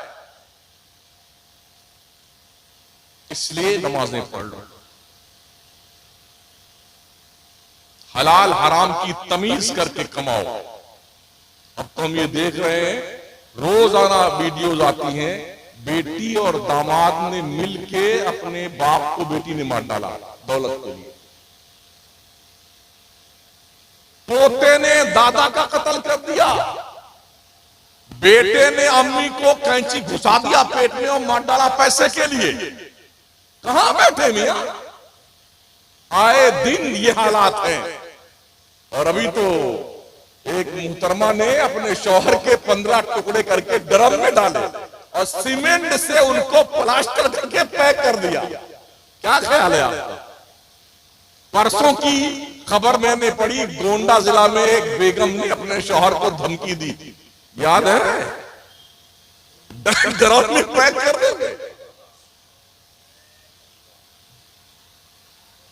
इसलिए नमाजें पढ़ लो, हलाल हराम की तमीज करके कमाओ। अब तो हम ये देख रहे हैं, रोजाना वीडियोज आती हैं, बेटी और दामाद ने मिलके अपने बाप को बेटी ने मार डाला दौलत के लिए, पोते ने दादा का कत्ल कर दिया, बेटे ने अम्मी को कैंची घुसा दिया पेट में और मार डाला पैसे के लिए। कहां बैठे मियां? आए दिन ये हालात हैं। और अभी तो एक मुहतरमा ने अपने शौहर के 15 टुकड़े करके ड्रम में डाले और सीमेंट से उनको प्लास्टर करके पैक कर दिया। क्या ख्याल है आपका? परसों की खबर मैंने पढ़ी, गोंडा जिला में एक बेगम ने अपने शौहर को धमकी दी, याद है? ड्रम में पैक कर देंगे।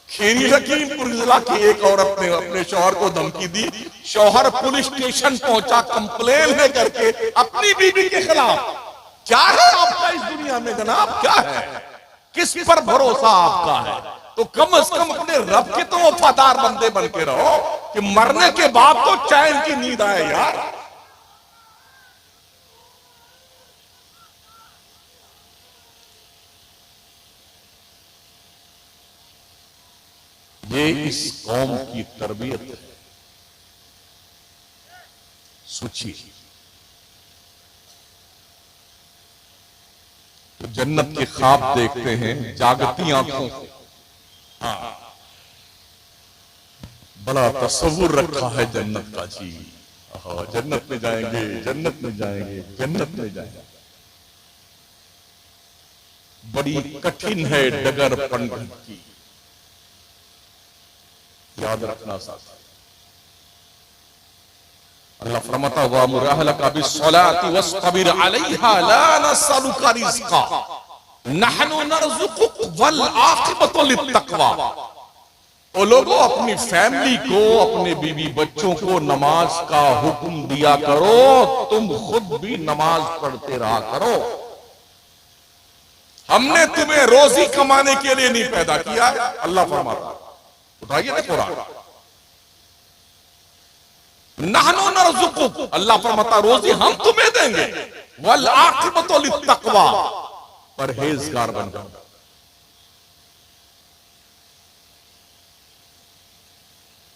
खीरी लखीमपुर जिला की एक औरत ने अपने शौहर को धमकी दी, शौहर पुलिस स्टेशन पहुंचा कंप्लेन है करके अपनी बीवी के खिलाफ। क्या है आपका इस दुनिया में जनाब? क्या है? किस पर भरोसा आपका है? तो कम से कम अपने रब के तो वफादार बंदे बन के रहो कि मरने के बाद तो चैन की नींद आए यार। ये इस कौम की तरबियत है। सोचिए, तो जन्नत के ख्वाब देखते हैं जागती आंखों से। हाँ, बड़ा तस्वुर रखा है जन्नत का जी। जन्नत में जाएंगे, जन्नत में जाएंगे, जन्नत में जाएंगे। बड़ी कठिन है डगर पंडित की, याद रखना साथ। अल्लाह फरमाता हुआ मुराहलका बिस्सलाति वस्तबिर अलैहा ला नसअलुका रिज़्क़ा नहनु नरज़ुकुक वल आक़िबतु लित्तक़वा। ओ लोगों, अपनी फैमिली को, अपने बीवी बच्चों को नमाज का हुक्म दिया करो, तुम खुद भी नमाज पढ़ते रहा करो। हमने तुम्हें रोजी कमाने के लिए नहीं पैदा किया। अल्लाह फरमाता, उठाइए ना कुरान, नहनु नरज़ुकुक, अल्लाह फरमाता रोजी हम तुम्हें देंगे, वल आक़िबतु लित्तक़वा, परहेजगार बन जाओ।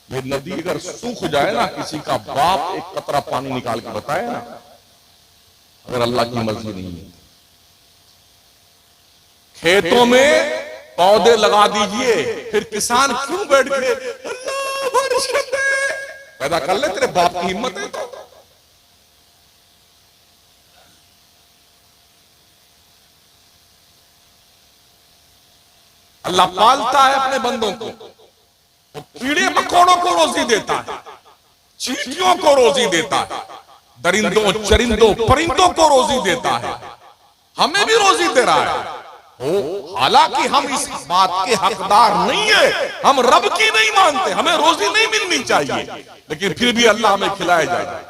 ये नदी अगर सूख जाए ना, किसी का बाप एक कतरा पानी निकाल के बताए ना, अगर अल्लाह की मर्जी नहीं है। खेतों में पौधे लगा दीजिए, फिर किसान क्यों बैठ गए, अल्लाह बारिश कर दे, पैदा कर ले, तेरे बाप की हिम्मत है तो। अल्लाह पालता है अपने बंदों को, तो कीड़े मकोड़ों को रोजी देता है, चींटियों को रोजी देता है, दरिंदों चरिंदों परिंदों को रोजी देता है, हमें भी रोजी दे रहा है। हालांकि हम इस बात के हकदार नहीं है, हम रब की नहीं मानते, हमें रोजी नहीं मिलनी चाहिए, लेकिन फिर भी अल्लाह हमें खिलाया जाए।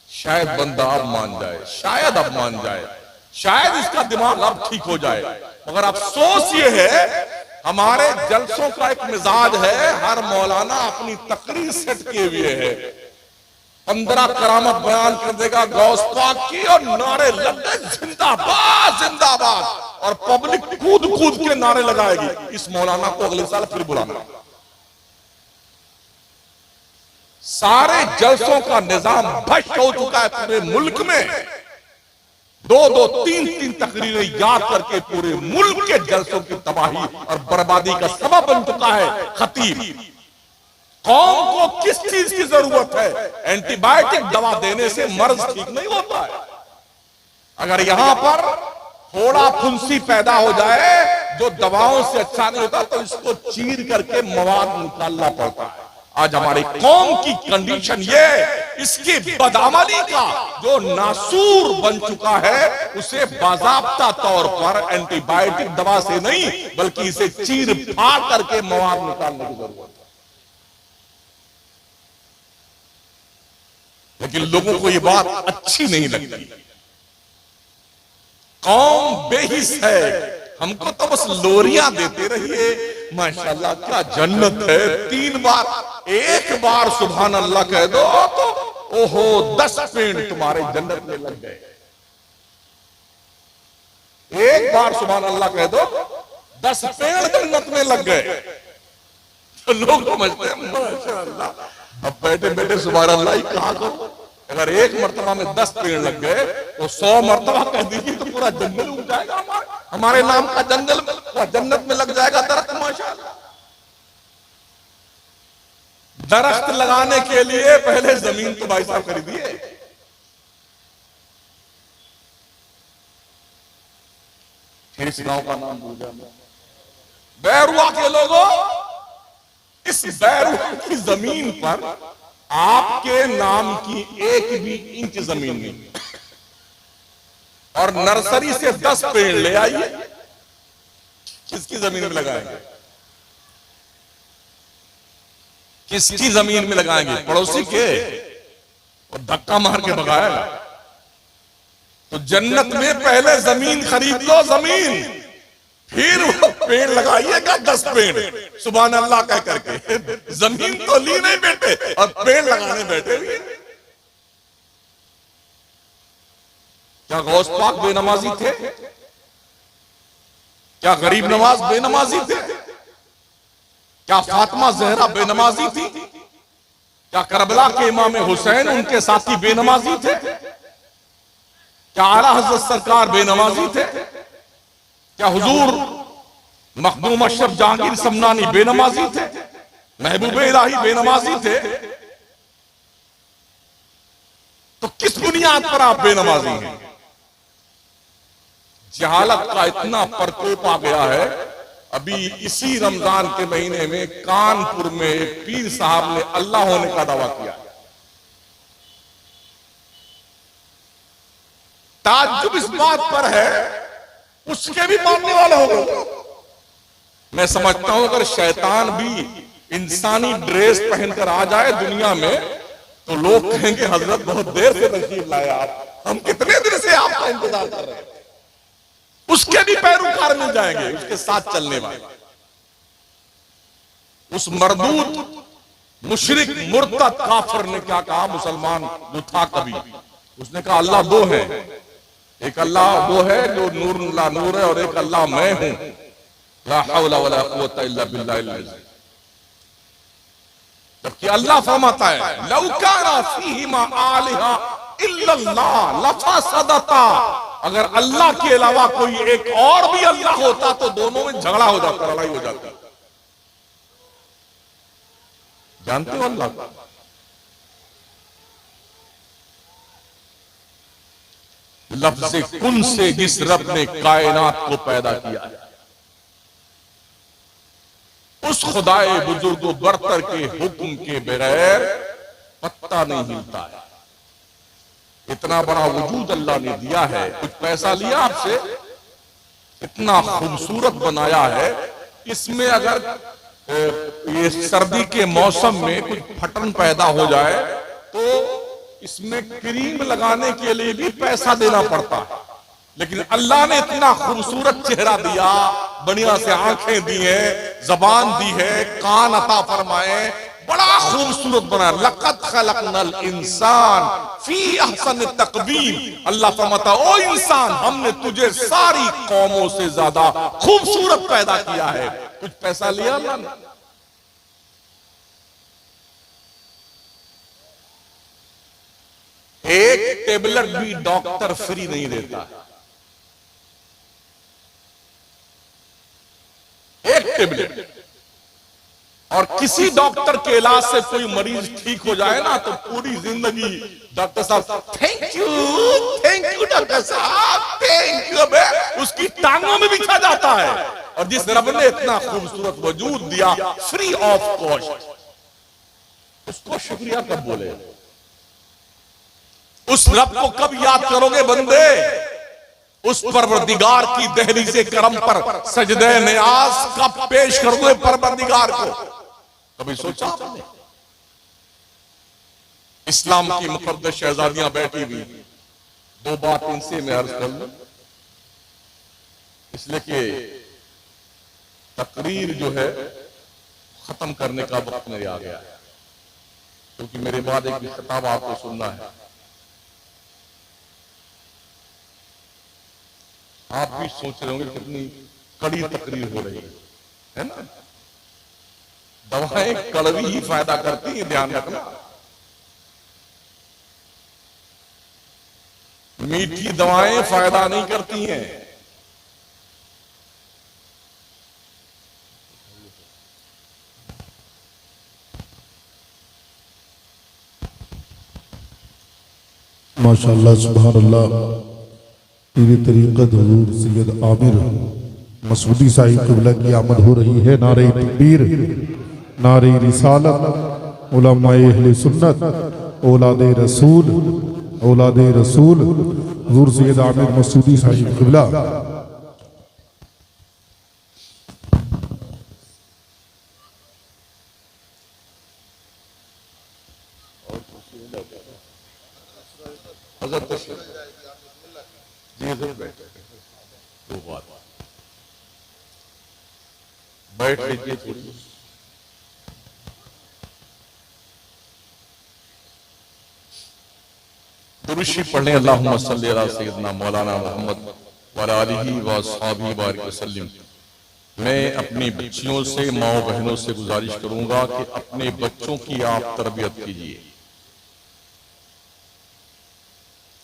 शायद बंदा अब मान जाए, शायद अब मान जाए, शायद इसका दिमाग अब ठीक हो जाए। मगर अफसोस ये है, हमारे जलसों का एक मिजाज है, हर मौलाना अपनी तकरीर सेट किए हुए है, 15 करामत बयान कर देगा गौस पाक की और नारे लग गए जिंदाबाद जिंदाबाद, और पब्लिक कूद कूद के नारे लगाएगी। इस मौलाना को अगले साल फिर बुलाना। सारे जलसों का निजाम भ्रष्ट हो चुका है पूरे मुल्क में। दो दो तीन तीन तकरीरें याद करके पूरे मुल्क के जलसों की तबाही और बर्बादी का सबब बन चुका है खतीब। कौम को किस चीज की जरूरत है? एंटीबायोटिक दवा देने से मर्ज ठीक नहीं होता है। अगर यहां पर थोड़ा फुंसी पैदा हो जाए जो दवाओं से अच्छा नहीं होता तो इसको चीर करके मवाद निकालना पड़ता है। आज हमारी कौम की कंडीशन ये, इसकी बदअमली का जो नासूर बन चुका है उसे बाज़ाब्ता तौर पर एंटीबायोटिक दवा से नहीं बल्कि इसे चीर फाड़ करके मवाद निकालने की जरूरत है। लेकिन लोगों को ये बात अच्छी नहीं लगती। कौम बेहिस है, हमको तो बस लोरियां देते रहिए, माशाल्लाह क्या जन्नत है। 3 बार, एक बार सुभान अल्लाह कह दो तो ओहो 10 पेड़ तुम्हारे जन्नत में लग गए। एक बार सुभान अल्लाह कह दो 10 पेड़ जन्नत में लग गए। तो लोग समझते हैं माशाल्लाह अब बैठे बैठे सुभान अल्लाह ही कहा करो। अगर एक मर्तबा में 10 पेड़ लग गए तो 100 मर्तबा कह दीजिए तो पूरा जंगल उग जाएगा। हमारे नाम का जंगल जन्नत में लग जाएगा दरख्त। माशाअल्लाह, दरख्त लगाने के लिए पहले जमीन तो भाई साहब खरीदिए। फिर इस गांव का नाम भूल गया, बैरुआ के लोगों, इस बैरुआ की जमीन पर आपके नाम की 1 भी इंच जमीन नहीं, और नर्सरी से 10 पेड़ ले आइए, किसकी जमीन में लगाएंगे? किसकी जमीन में लगाएंगे? पड़ोसी के, और धक्का मार के भगाएगा। तो जन्नत में पहले जमीन खरीद लो, जमीन, फिर वो पेड़ लगाइएगा 10 पेड़ सुभान अल्लाह कह करके। जमीन तो ली नहीं बेटे और पेड़ लगाने बैठे हुए। क्या गौस पाक बेनमाजी थे? क्या गरीब नवाज बेनमाजी थे? क्या फातिमा जहरा बेनमाजी थी? क्या करबला के इमाम हुसैन उनके साथी बेनमाजी थे? क्या आला हजरत सरकार बेनमाजी थे? क्या हुजूर मखदूम अशरफ जहांगीर समनानी बेनमाजी थे? महबूब इलाही बेनमाजी थे? तो किस बुनियाद पर आप बेनमाजी हैं? जहालत का इतना प्रकोप आ गया है। अभी इसी रमजान के महीने में कानपुर में एक पीर साहब ने अल्लाह होने का दावा किया। ताज्जुब इस बात पर है उसके भी मानने वाले हो गए। मैं समझता हूं अगर शैतान भी इंसानी ड्रेस पहनकर आ जाए दुनिया में तो लोग कहेंगे हजरत बहुत देर से तशरीफ लाए आप, हम कितने दिन से आपका इंतजार कर रहे हैं। उसके भी पैरोकार मिल जाएंगे, उसके साथ चलने वाले। उस मरदूत मुशरिक मुर्तद काफिर ने क्या कहा? मुसलमान जो था कभी, उसने कहा अल्लाह 2 है, एक अल्लाह वो है जो नूर ला नूर है और एक अल्लाह मैं हूं। ला हौला वला कुव्वता इल्ला बिल्लाहिल अज़ीज़। जबकि अल्लाह फरमाता है लौ काना फीहिमा आलिहा इल्लल्लाह लफसदता, अगर अल्लाह के अलावा कोई एक और भी अल्लाह होता तो दोनों में झगड़ा हो जाता, लड़ाई हो जाती। जानते हो अल्लाह का लफ्ज़ कुन से जिस रब ने कायनात को पैदा किया है, उस खुदाए बुजुर्ग बरतर के हुक्म के बगैर पत्ता नहीं हिलता है। इतना बड़ा वजूद अल्लाह ने दिया है, कुछ पैसा लिया आपसे, इतना खूबसूरत बनाया है। इसमें अगर ये सर्दी के मौसम में कुछ फटन पैदा हो जाए तो इसमें क्रीम लगाने के लिए भी पैसा देना पड़ता है। लेकिन अल्लाह ने इतना खूबसूरत चेहरा दिया, बढ़िया से आंखें दी है, जबान दी है, कान अता फरमाए, बड़ा खूबसूरत बनाया। लक़द खलकनल इंसान फी अहसन तकवीम। अल्लाह फरमाता ओ इंसान, हमने तुझे सारी कौमों से ज्यादा खूबसूरत पैदा किया है। कुछ पैसा लिया अल्लाह ने? एक टेबलेट भी डॉक्टर फ्री नहीं देता। एक टेबलेट। और किसी डॉक्टर के इलाज से कोई मरीज ठीक हो जाए ना तो पूरी जिंदगी डॉक्टर साहब थैंक यू डॉक्टर साहब थैंक यू, उसकी टांगों में बिछा जाता है। और जिस रब ने इतना खूबसूरत वजूद दिया फ्री ऑफ कॉस्ट, उसको शुक्रिया कब बोले? उस रब को कब याद करोगे बंदे? उस परवरदिगार की दहलीज़े करम पर सजदे नियाज कब पेश करोगे परवरदिगार को? कभी सोचा आपने? इस्लाम की मुकद्दस शहजादियां बैठी हुई, दो बात इनसे मैं अर्ज कर लूं, इसलिए कि तकरीर जो है खत्म करने का वक्त मेरे आ गया है, क्योंकि मेरे बाद एक खिताब आपको सुनना है। आप भी सोच रहे होंगे कितनी कड़ी तकरीर हो रही है ना? दवाएं कड़वी ही फायदा करती हैं, ध्यान रखना। मीठी दवाएं फायदा नहीं करती हैं। माशाअल्लाह सुभानअल्लाह। पीर तरीक़त हुज़ूर सैयद आमिर मसूदी साहिब क़िबला की आमद हो रही है। नारे तकबीर, नारे रिसालत, उलमाए अहले सुन्नत, औलादे रसूल हुज़ूर सैयद आमिर मसूदी साहिब क़िबला। बैठ लीजिए थोड़ी। दुरूशी पढ़ने अल्लाहुम्मा सल्ली अला सय्यदना मौलाना मोहम्मद व अला आलिहि व अस्हाबिहि बारिक वसल्लम। मैं अपनी बच्चियों से, माओ बहनों से गुजारिश करूंगा कि अपने बच्चों की आप तरबियत कीजिए।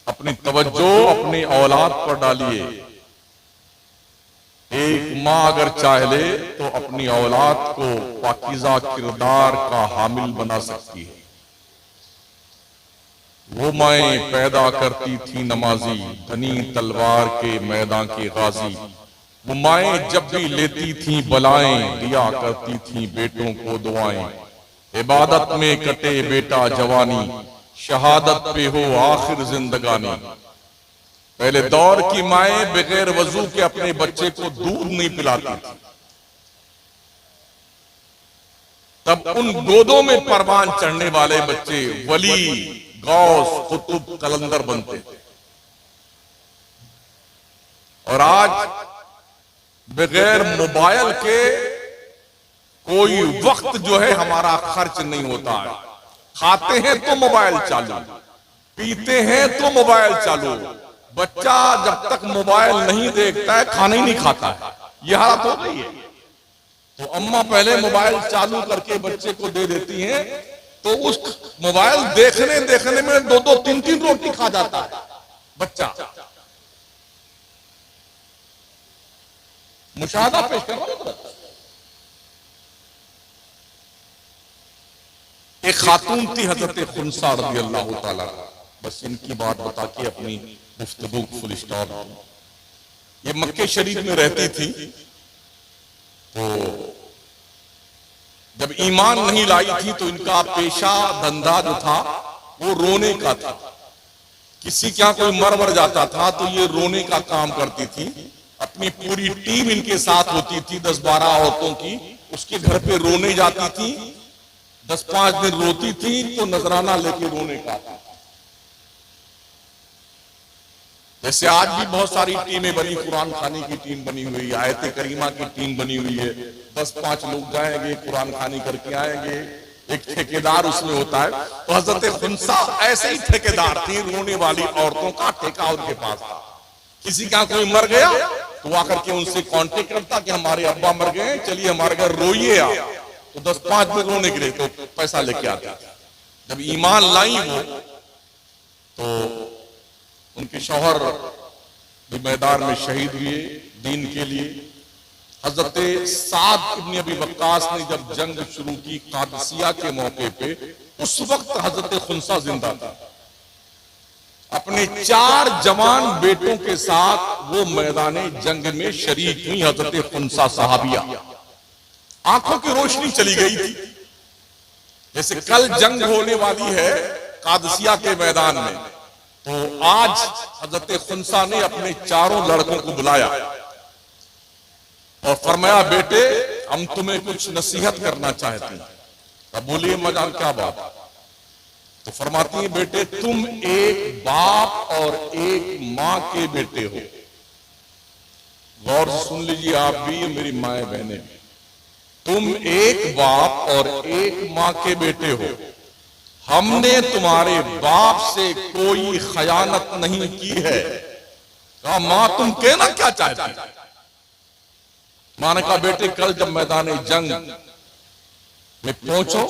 अपनी तवज्जो अपनी औलाद पर डालिए। एक माँ अगर चाह ले तो अपनी औलाद को पाकीज़ा किरदार का हामिल बना सकती है। वो माएँ पैदा करती थी नमाजी, धनी तलवार के मैदान के गाजी। वो माएँ जब भी लेती थी बलाएं, दिया करती थी बेटों को दुआएं। इबादत में कटे बेटा जवानी, शहादत पे हो आखिर जिंदगानी। पहले दौर की माएँ बगैर वजू के अपने बच्चे को दूध नहीं पिलाती थी, तब उन गोदों में परवान चढ़ने वाले बच्चे वली, गौस, कुतुब, कलंदर बनते थे। और आज बगैर मोबाइल के कोई वक्त जो है हमारा खर्च नहीं होता है। खाते हैं तो मोबाइल चालू, पीते हैं तो मोबाइल चालू। बच्चा जब तक मोबाइल नहीं देखता है खाना ही नहीं खाता है। यह हालत हो गई है। तो अम्मा पहले मोबाइल चालू करके बच्चे को दे देती हैं, तो उस मोबाइल देखने देखने में 2-2, 3-3 रोटी खा जाता है बच्चा। मुशाहदा पेश करो। एक खातून थी हजरत खुनसा रज़ियल्लाहु ताला, बस इनकी बात बता के अपनी गुफ्तगू फुल स्टॉप। ये मक्के शरीफ में रहती थी, तो जब ईमान नहीं लाई थी तो इनका पेशा धंधा जो था वो रोने का था। किसी क्या कोई मर जाता था तो ये रोने का काम करती थी। अपनी पूरी टीम इनके साथ होती थी, 10-12 औरतों की, उसके घर पे रोने जाती थी। 10-5 दिन रोती थी तो नजराना लेके रोने का था। जैसे आज भी बहुत सारी टीमें बनी, कुरान खानी की टीम बनी हुई है, आयत करीमा की टीम बनी हुई है। 10-5 लोग जाएंगे, कुरान खानी करके आएंगे, एक ठेकेदार उसमें होता है। तो हजरत खुंसा ऐसे ही ठेकेदार थी, रोने वाली औरतों का ठेका उनके पास था। किसी का कोई मर गया तो वो आकर के उनसे कांटेक्ट करता कि हमारे अब्बा मर गए, चलिए हमारे घर रोइए आप। तो 10-5 दिन रोने के लिए तो पैसा लेके आते। जब ईमान लाई वो, तो उनके शौहर भी मैदान में शहीद हुए दीन के लिए। हजरत साद इब्न अबी वक्कास ने जब जंग शुरू की कादसिया के मौके पे, उस वक्त हजरत खुंसा जिंदा था। अपने 4 जवान बेटों के साथ वो मैदान जंग में शरीक हुई हजरत खुंसा साहबिया। आंखों की रोशनी चली गई थी। जैसे कल जंग होने वाली है कादसिया के मैदान में, तो आज हजरत खुंसा ने अपने 4 लड़कों को बुलाया और फरमाया, बेटे हम तुम्हें कुछ नसीहत करना चाहते हैं। अब बोलिए मजाक क्या बात। तो फरमाती है, बेटे तुम एक बाप और एक मां के बेटे हो। गौर से सुन लीजिए आप भी, मेरी माए बहने भी। तुम एक बाप और एक मां के बेटे हो। हमने तुम्हारे बाप से कोई खयानत नहीं की है। कहा, मां तुम कहना क्या चाहती? मां ने कहा, बेटे कल जब मैदान जंग में पहुंचो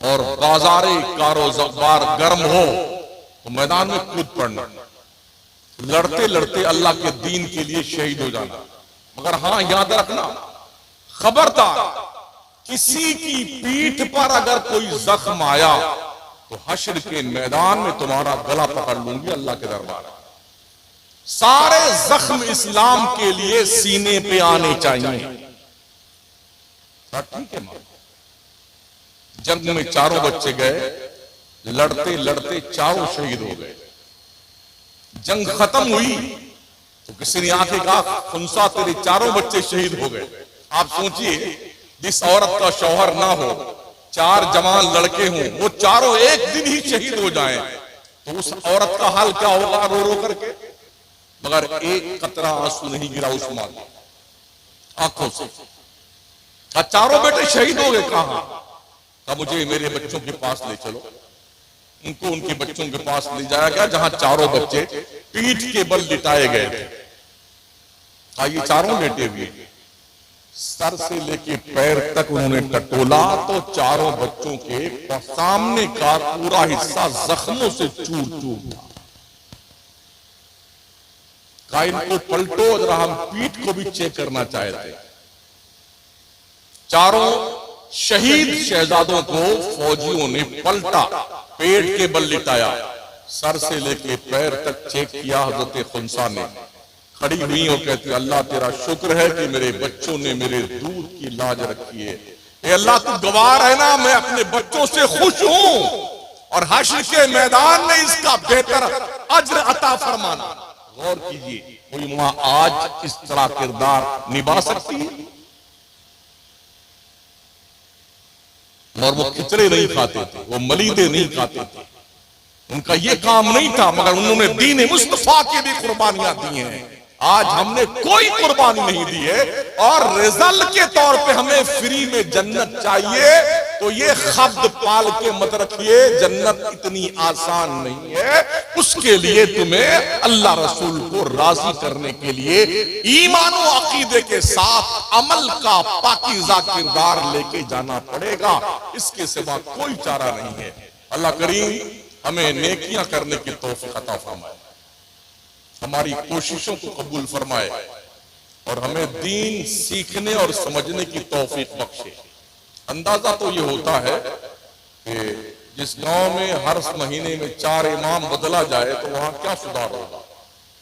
और बाजारे कारोबार गर्म हो तो मैदान में कूद पड़ना, लड़ते लड़ते अल्लाह के दीन के लिए शहीद हो जाना। मगर हां याद रखना, खबरदार किसी की पीठ पर अगर कोई जख्म आया तो हश्र के मैदान में तुम्हारा गला पकड़ लूंगी अल्लाह के दरबार में। सारे जख्म इस्लाम के लिए सीने पे आने चाहिए। ठीक है मां। जंग में 4 बच्चे गए, लड़ते लड़ते 4 शहीद हो गए। जंग खत्म हुई तो किसी ने आके कहा, खुंसा तेरे 4 बच्चे शहीद हो गए। आप सोचिए, जिस औरत का शौहर ना हो, 4 जवान लड़के हों, वो 4 एक दिन ही शहीद हो जाएं, तो उस औरत का हाल क्या होगा रो रो करके। मगर एक कतरा आंसू नहीं गिरा उस मां की आंखों से। 4 बेटे शहीद हो गए। कहां? कहा, मुझे मेरे बच्चों के पास ले चलो। उनको उनके बच्चों के पास ले जाया गया, जहां 4 बच्चे पीठ के बल लिटाए गए थे। कहा, ये 4 लेटे हुए, सर से लेके पैर तक उन्होंने टटोला तो 4 बच्चों के सामने का पूरा हिस्सा जख्मों से चूर चूर था। कहा, इनको पलटो, जरा हम पीठ को भी चेक करना चाहते। 4 शहीद शहजादों को फौजियों ने पलटा, पेट के बल लिटाया, सर से लेके पैर तक चेक किया। हजरत खुंसा ने खड़ी हुई और कहती, अल्लाह तेरा शुक्र है कि मेरे बच्चों ने मेरे दूध की लाज रखी है। ए अल्लाह तू गवाह है ना, मैं अपने बच्चों से खुश हूं और हश्र के मैदान में इसका बेहतर अज्र अता फरमाना। गौर कीजिए, कोई मां आज इस तरह किरदार निभा सकती है? और वो खिचड़े नहीं खाते थे, वो मलीदे नहीं खाते थे, उनका ये काम नहीं था, मगर उन्होंने दीन मुस्तफा की भी कुर्बानियां दी हैं। आज हमने कोई कुर्बानी नहीं दी है और रिजल्ट के तौर पे हमें फ्री में जन्नत चाहिए, तो ये खब्द पाल के मत रखिए, जन्नत इतनी आसान नहीं है। उसके लिए तुम्हें अल्लाह रसूल को राजी करने के लिए ईमान और अकीदे के साथ अमल का पाकीज़ा किरदार लेके जाना पड़ेगा। इसके सिवा कोई चारा नहीं है। अल्लाह करीम हमें नेकियां करने की तौफीक अता फरमाए, हमारी कोशिशों को कबूल फरमाए और हमें दीन सीखने और समझने की तौफीक बख्शे। अंदाजा तो ये होता है कि जिस गांव में हर महीने में 4 इमाम बदला जाए तो वहां क्या सुधार होगा,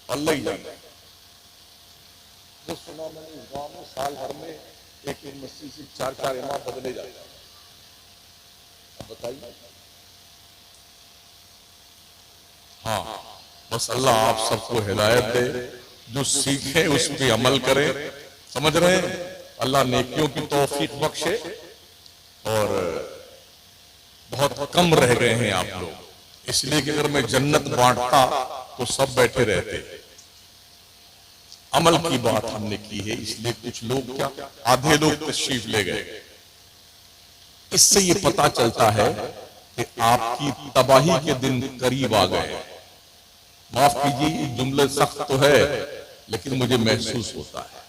अल्लाह ही जाने। तो सुना मैंने इस गांव में साल भर में एक मस्जिद से 4 इमाम बदले जाते हैं। बताइए। हाँ, बस अल्लाह आप सबको हिदायत दे, जो सीखे उस पे अमल करे। समझ रहे हैं? अल्लाह नेकियों की तौफीक बख्शे। और बहुत कम रह गए हैं आप लोग, इसलिए कि अगर मैं जन्नत बांटता तो सब बैठे रहते। अमल की बात हमने की है, इसलिए कुछ लोग क्या, आधे लोग तशरीफ ले गए। इससे ये पता चलता है कि आपकी तबाही के दिन करीब आ गए। माफ कीजिए, ये जुमले सख्त तो है, लेकिन मुझे महसूस होता है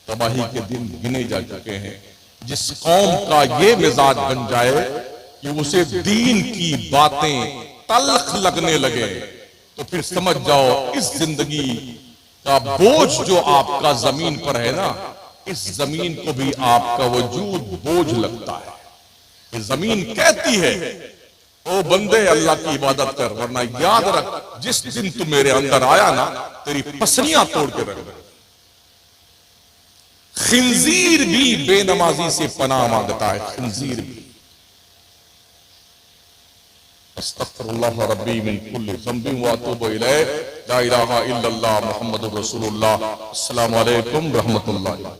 तबाही के दिन गिने जा चुके हैं। जिस कौम का ये मिजाज बन जाए कि उसे दीन की बातें तल्ख लगने लगे, तो फिर समझ जाओ इस जिंदगी का बोझ जो आपका जमीन पर है ना, इस जमीन को भी आपका वजूद बोझ लगता है। ये जमीन कहती है, ओ बंदे अल्लाह की इबादत कर, वरना याद रख जिस दिन तू मेरे अंदर आया ना, तेरी पसलियां तोड़ के रख। खिंजीर भी बेनमाजी से पनाह मांगता है, खिंजीर भी। अस्तगफिरुल्लाह रब्बी मिन कुल्लि ज़ंबिन व अतूबु इलैह, ला इलाहा इल्लल्लाह मुहम्मदुर रसूलुल्लाह। अस्सलामु अलैकुम रहमतुल्लाह।